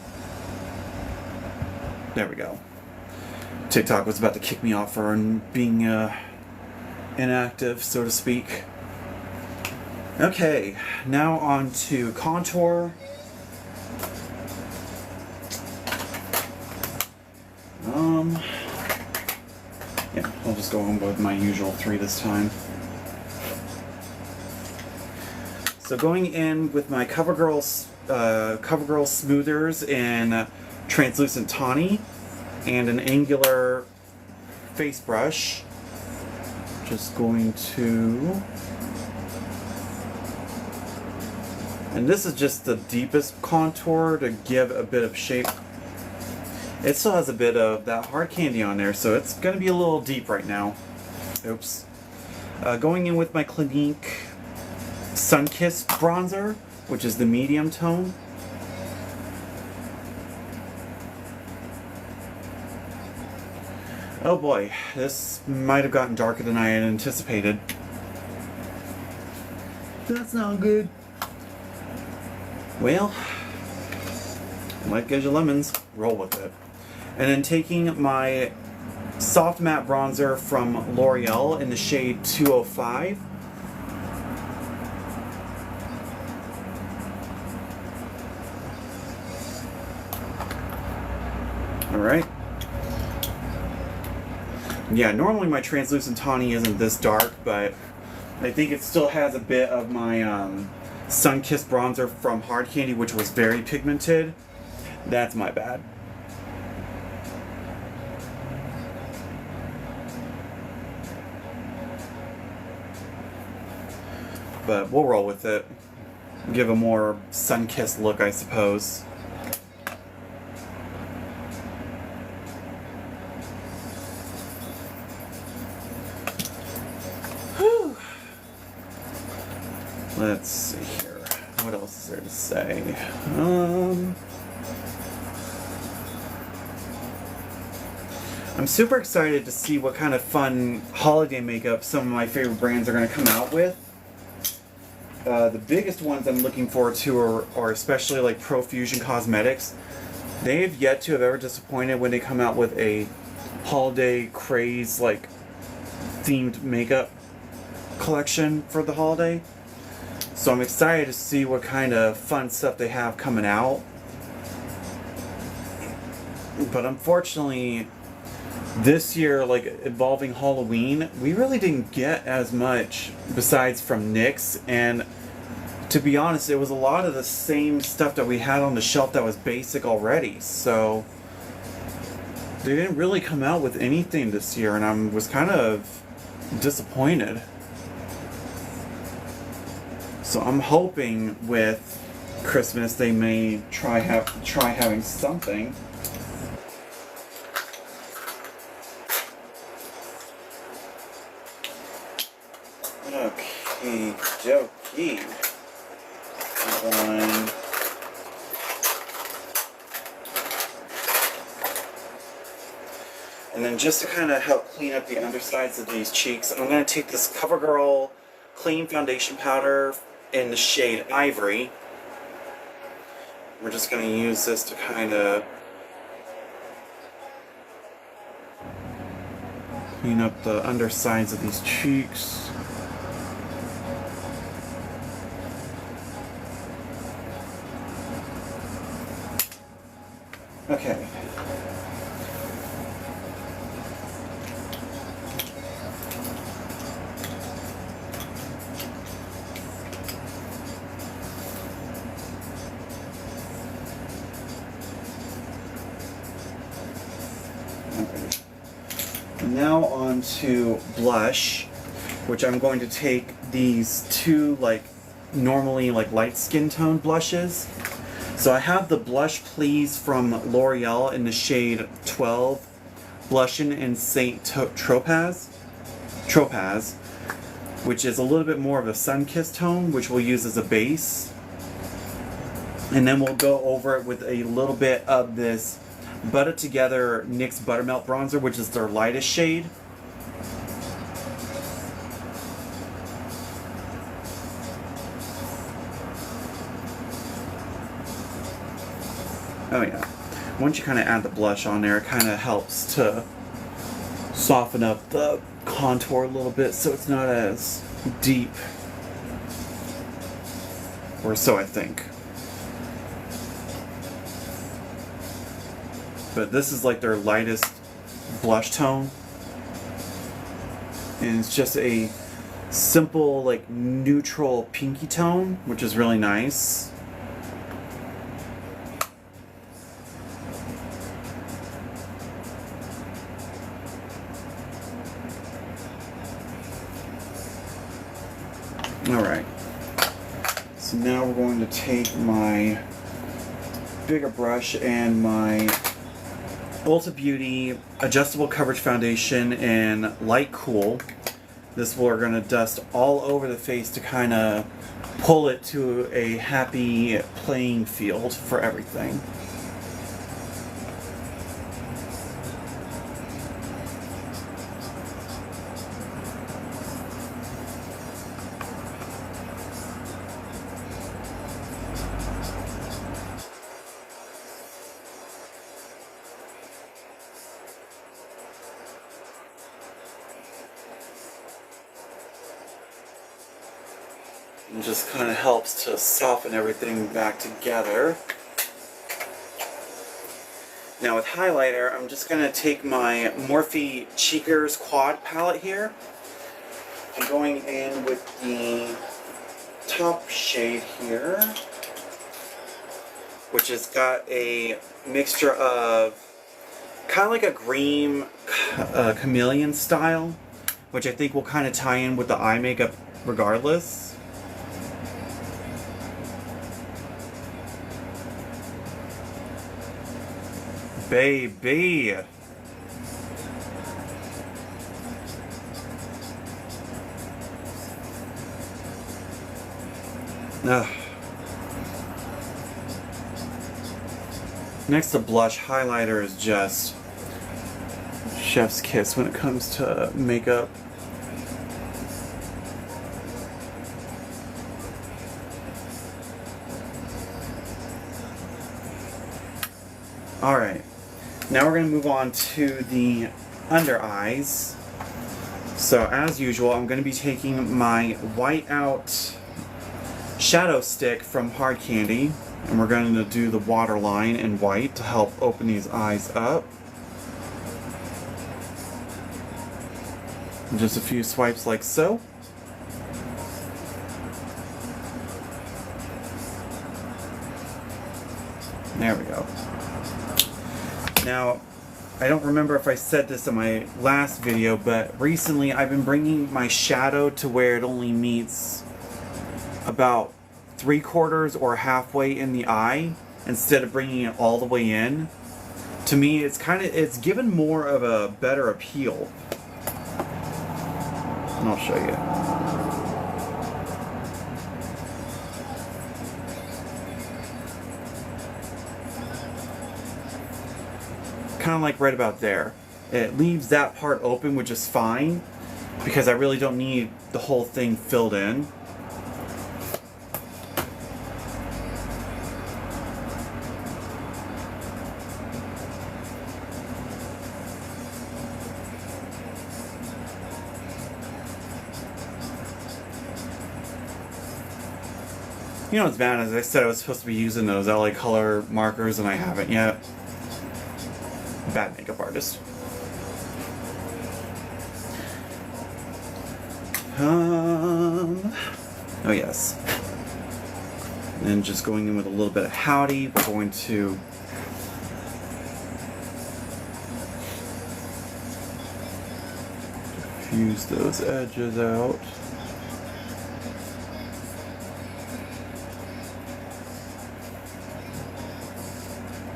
There we go. TikTok was about to kick me off for being inactive, so to speak. Okay, now on to contour. Yeah, I'll just go on with my usual 3 this time. So going in with my CoverGirl Smoothers in Translucent Tawny and an angular face brush. Just going to... And this is just the deepest contour to give a bit of shape. It still has a bit of that hard candy on there, so it's going to be a little deep right now. Oops. Going in with my Clinique Sunkissed bronzer, which is the medium tone. Oh boy, this might have gotten darker than I had anticipated. That's not good. Well, life gives you lemons, roll with it. And then taking my soft matte bronzer from L'Oreal in the shade 205. Alright. Yeah, normally my translucent tawny isn't this dark, but I think it still has a bit of my Sunkissed bronzer from Hard Candy, which was very pigmented. That's my bad. But we'll roll with it. Give a more sun-kissed look, I suppose. Whew. Let's see here. What else is there to say? I'm super excited to see what kind of fun holiday makeup some of my favorite brands are going to come out with. The biggest ones I'm looking forward to are especially like Profusion Cosmetics. They've yet to have ever disappointed when they come out with a holiday craze like themed makeup collection for the holiday. So I'm excited to see what kind of fun stuff they have coming out. But unfortunately, this year, like involving Halloween, we really didn't get as much besides from NYX, and to be honest, it was a lot of the same stuff that we had on the shelf that was basic already, so they didn't really come out with anything this year, and I was kind of disappointed. So I'm hoping with Christmas they may try having something. Okay, dokey. One. And then just to kind of help clean up the undersides of these cheeks, I'm going to take this CoverGirl Clean Foundation Powder in the shade Ivory. We're just going to use this to kind of clean up the undersides of these cheeks. Okay. Now on to blush, which I'm going to take these two normally light skin tone blushes. So I have the Blush Please from L'Oreal in the shade 12, blushing in Saint Tropaz, which is a little bit more of a sun-kissed tone, which we'll use as a base. And then we'll go over it with a little bit of this Butter Together NYX Buttermelt Bronzer, which is their lightest shade. Oh yeah, once you kind of add the blush on there, it kind of helps to soften up the contour a little bit so it's not as deep. or so I think. But this is like their lightest blush tone. And it's just a simple, like, neutral pinky tone, which is really nice. Alright, so now we're going to take my bigger brush and my Ulta Beauty Adjustable Coverage Foundation in Light Cool. This we're going to dust all over the face to kind of pull it to a happy playing field for everything. It just kind of helps to soften everything back together. Now with highlighter, I'm just going to take my Morphe Cheekers Quad palette here. I'm going in with the top shade here, which has got a mixture of kind of like a green chameleon style, which I think will kind of tie in with the eye makeup regardless. Baby! Ugh. Next to blush, highlighter is just chef's kiss when it comes to makeup. Alright, now we're going to move on to the under eyes. So as usual, I'm going to be taking my White Out shadow stick from Hard Candy, and we're going to do the waterline in white to help open these eyes up. And just a few swipes like so. There we go. Now, I don't remember if I said this in my last video, but recently I've been bringing my shadow to where it only meets about 3/4 or halfway in the eye instead of bringing it all the way in. To me, it's given more of a better appeal. And I'll show you. Kind of like right about there. It leaves that part open, which is fine, because I really don't need the whole thing filled in. You know what's bad is I said I was supposed to be using those LA Color markers and I haven't yet. Bad makeup artist. Oh yes. And then just going in with a little bit of Howdy, we're going to diffuse those edges out.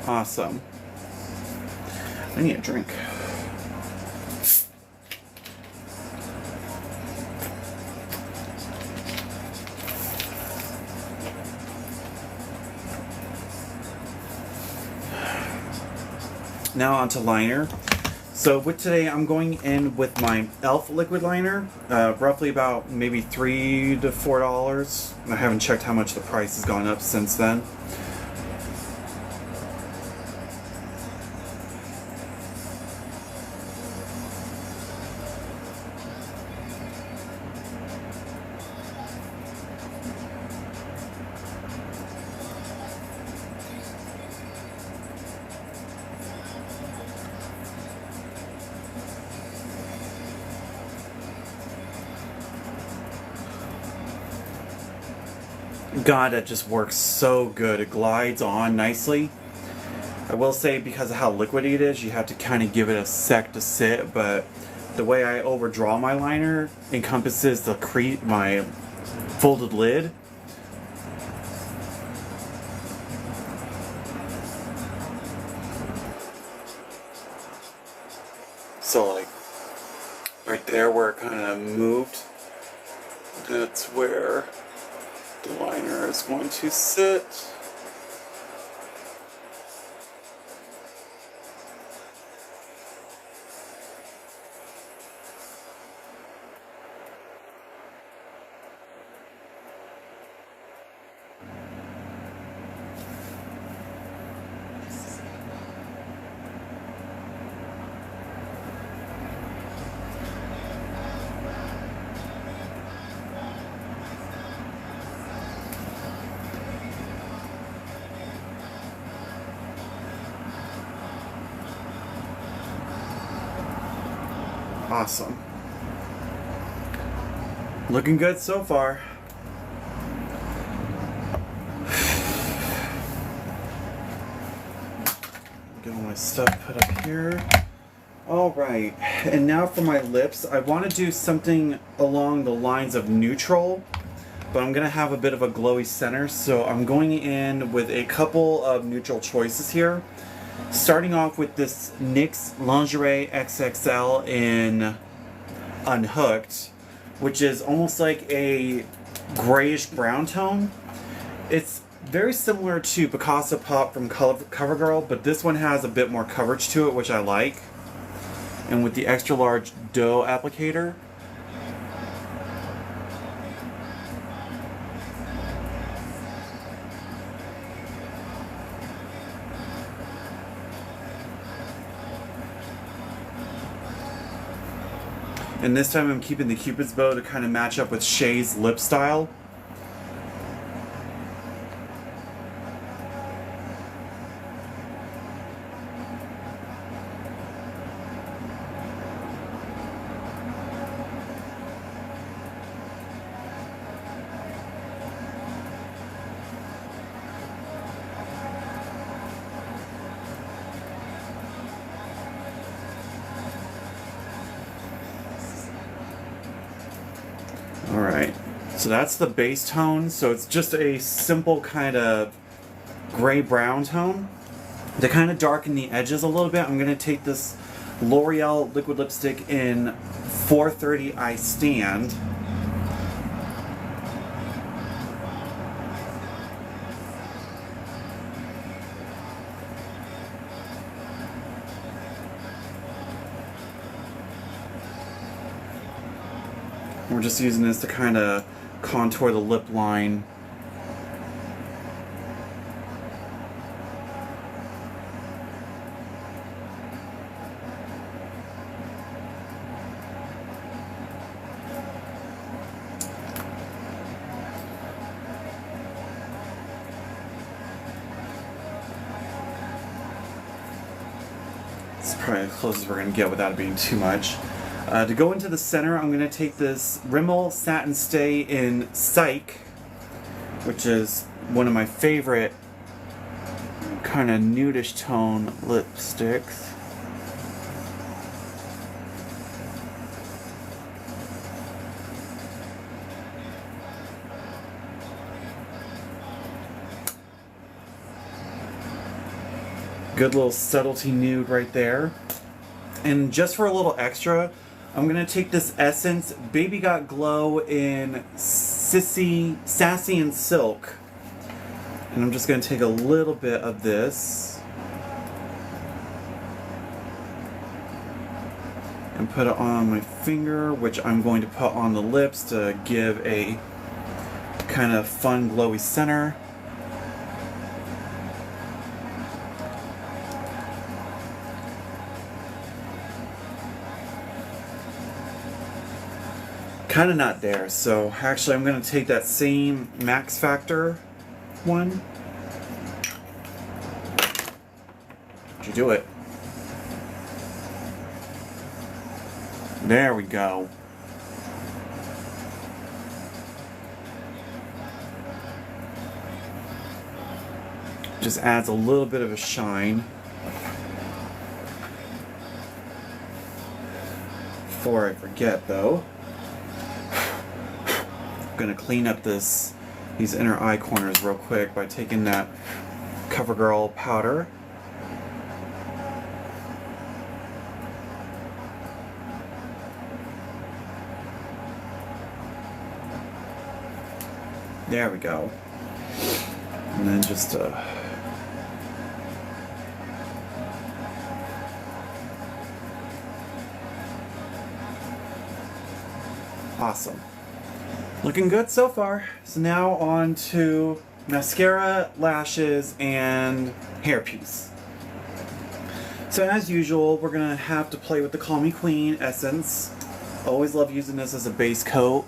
Awesome. I need a drink. Now onto liner. So with today, I'm going in with my e.l.f. liquid liner, roughly about maybe $3 to $4. I haven't checked how much the price has gone up since then. God, that just works so good. It glides on nicely. I will say, because of how liquidy it is, you have to kind of give it a sec to sit, but the way I overdraw my liner encompasses the my folded lid. So like right there where it kind of moved, that's where the liner is going to sit. Awesome. Looking good so far. Get all my stuff put up here. Alright, and now for my lips. I want to do something along the lines of neutral, but I'm going to have a bit of a glowy center, so I'm going in with a couple of neutral choices here. Starting off with this NYX Lingerie XXL in Unhooked, which is almost like a grayish brown tone. It's very similar to Picasso Pop from CoverGirl, but this one has a bit more coverage to it, which I like. And with the extra large doe applicator. And this time I'm keeping the Cupid's bow to kind of match up with Shea's lip style. Alright, so that's the base tone. So it's just a simple kind of gray-brown tone. To kind of darken the edges a little bit, I'm going to take this L'Oreal liquid lipstick in 430 I Stand. We're just using this to kind of contour the lip line. It's probably as close as we're going to get without it being too much. To go into the center, I'm going to take this Rimmel Satin Stay in Psych, which is one of my favorite kind of nudish tone lipsticks. Good little subtlety nude right there. And just for a little extra, I'm going to take this Essence Baby Got Glow in Sassy and Silk. And I'm just going to take a little bit of this and put it on my finger, which I'm going to put on the lips to give a kind of fun glowy center. Kind of not there, so actually I'm going to take that same Max Factor one. Did you do it? There we go. Just adds a little bit of a shine. Before I forget though, I'm gonna clean up these inner eye corners real quick by taking that CoverGirl powder. There we go. And then just awesome. Looking good so far. So now on to mascara, lashes, and hairpiece. So as usual, we're gonna have to play with the Call Me Queen essence. Always love using this as a base coat.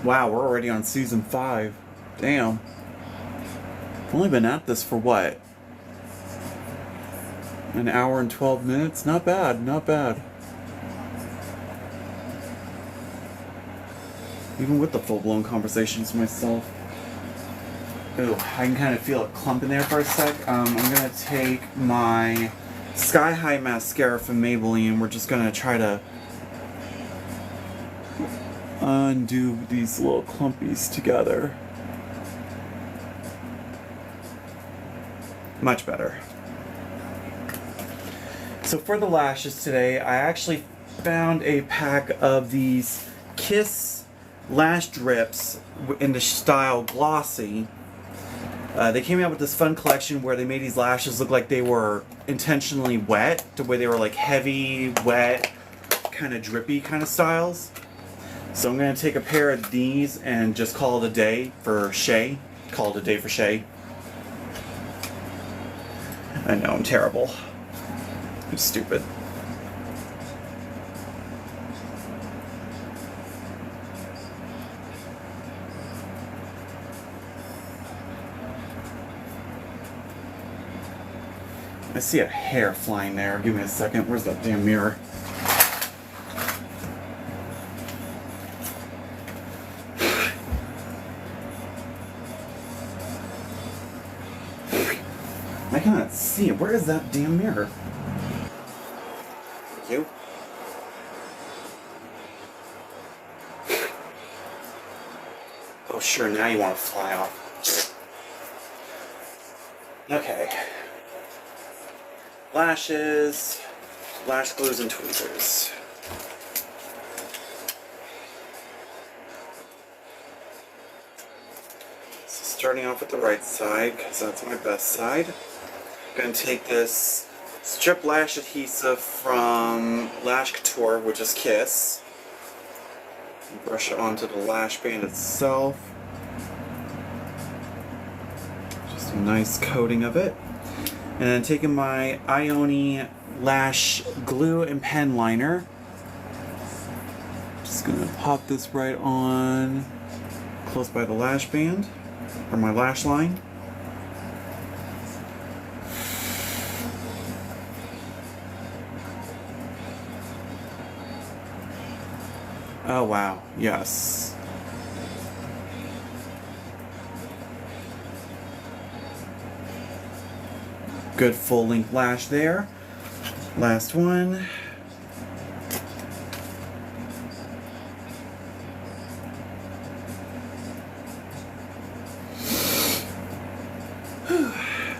Wow, we're already on season 5. Damn. I've only been at this for what? An hour and 12 minutes? Not bad, not bad. Even with the full-blown conversations myself. Ooh, I can kind of feel it clumping there for a sec. I'm gonna take my Sky High mascara from Maybelline. We're just gonna try to undo these little clumpies together. Much better. So for the lashes today, I actually found a pack of these Kiss lash drips in the style Glossy. They came out with this fun collection where they made these lashes look like they were intentionally wet, the way they were like heavy, wet, kind of drippy kind of styles. So I'm going to take a pair of these and just call it a day for Shea. Call it a day for Shea. I know, I'm terrible. I'm stupid. I see a hair flying there. Give me a second. Where's that damn mirror? I cannot see it. Where is that damn mirror? You? Oh, sure. Now you want to fly off. Okay. Lashes, lash glues, and tweezers. So starting off with the right side, because that's my best side. I'm going to take this strip lash adhesive from Lash Couture, which is Kiss. Brush it onto the lash band itself. Just a nice coating of it. And then taking my Ioni lash glue and pen liner. Just gonna pop this right on close by the lash band, or my lash line. Oh wow, yes. Good full length lash there. Last one.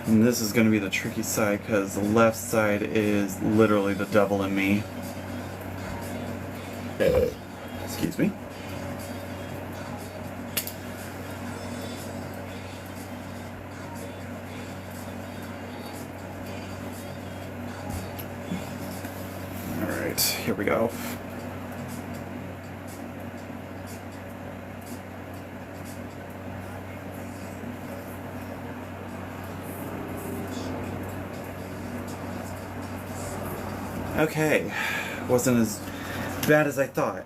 And this is going to be the tricky side because the left side is literally the devil in me. Excuse me. Alright, here we go. Okay, wasn't as bad as I thought.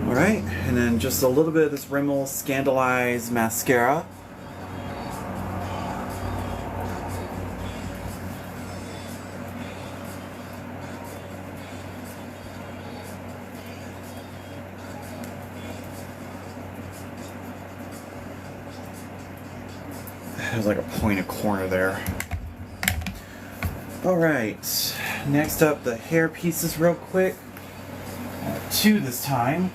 Alright, and then just a little bit of this Rimmel Scandalize mascara. There's like a pointed corner there. Alright, next up the hair pieces real quick. Two this time.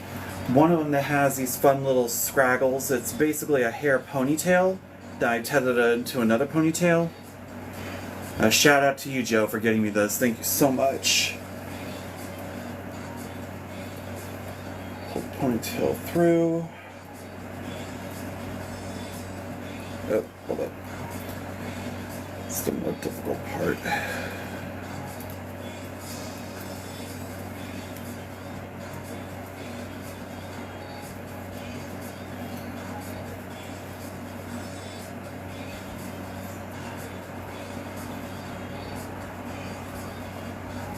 One of them that has these fun little scraggles. It's basically a hair ponytail that I tethered into another ponytail. Shout out to you, Joe, for getting me this. Thank you so much. Pull the ponytail through. Oh, hold up. It's the more difficult part.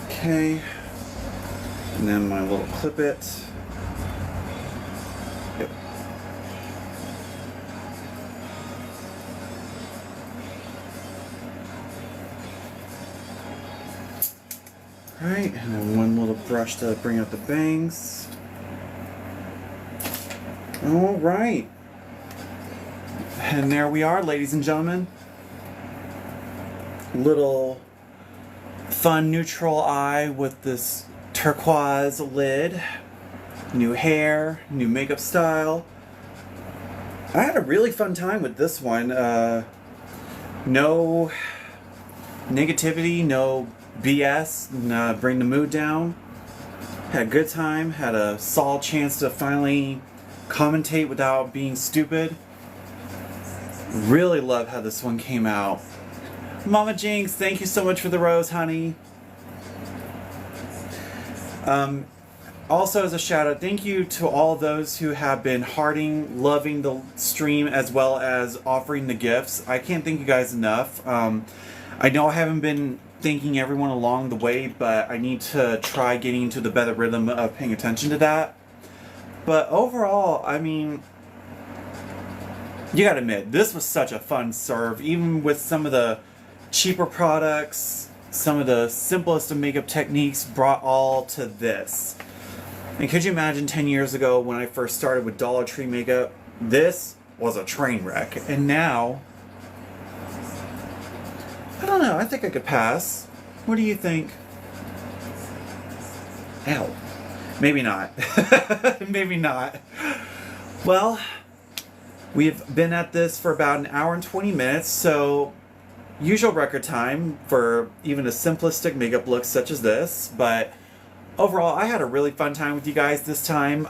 Okay, and then my little clip it. Yep. Alright, and then one little brush to bring out the bangs. Alright. And there we are, ladies and gentlemen. Little fun neutral eye with this turquoise lid. New hair, new makeup style. I had a really fun time with this one. No negativity, no BS, bring the mood down. Had a good time, had a solid chance to finally commentate without being stupid. Really love how this one came out. Mama Jinx, thank you so much for the rose, honey. Also, as a shout out, thank you to all those who have been hearting, loving the stream, as well as offering the gifts. I can't thank you guys enough. I know I haven't been thanking everyone along the way, but I need to try getting into the better rhythm of paying attention to that. But overall, I mean, you gotta admit, this was such a fun serve, even with some of the cheaper products, some of the simplest of makeup techniques brought all to this. And could you imagine 10 years ago when I first started with Dollar Tree makeup? This was a train wreck. And now, I don't know, I think I could pass. What do you think? Ow. Maybe not. Maybe not. Well, we've been at this for about an hour and 20 minutes, so usual record time for even a simplistic makeup look such as this, but overall I had a really fun time with you guys this time.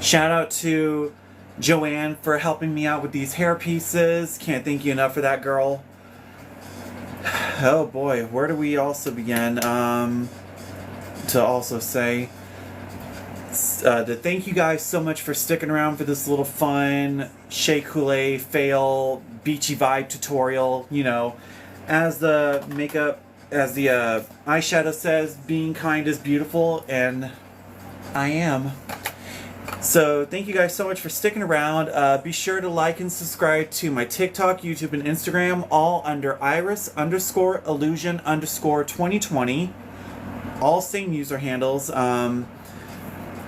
Shout out to Joanne for helping me out with these hair pieces. Can't thank you enough for that, girl. Oh boy, where do we also begin? To also say to thank you guys so much for sticking around for this little fun Shea Couleé fail beachy vibe tutorial. You know, as the makeup, as the eyeshadow says, being kind is beautiful, and I am. So thank you guys so much for sticking around. Be sure to like and subscribe to my TikTok, YouTube, and Instagram, all under iris_illusion_2020. All same user handles.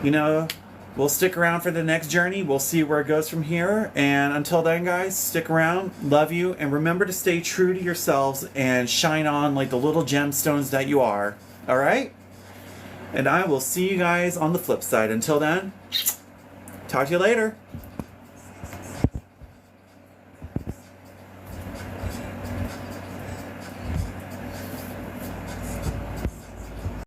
You know, we'll stick around for the next journey. We'll see where it goes from here. And until then, guys, stick around. Love you. And remember to stay true to yourselves and shine on like the little gemstones that you are. All right? And I will see you guys on the flip side. Until then, talk to you later.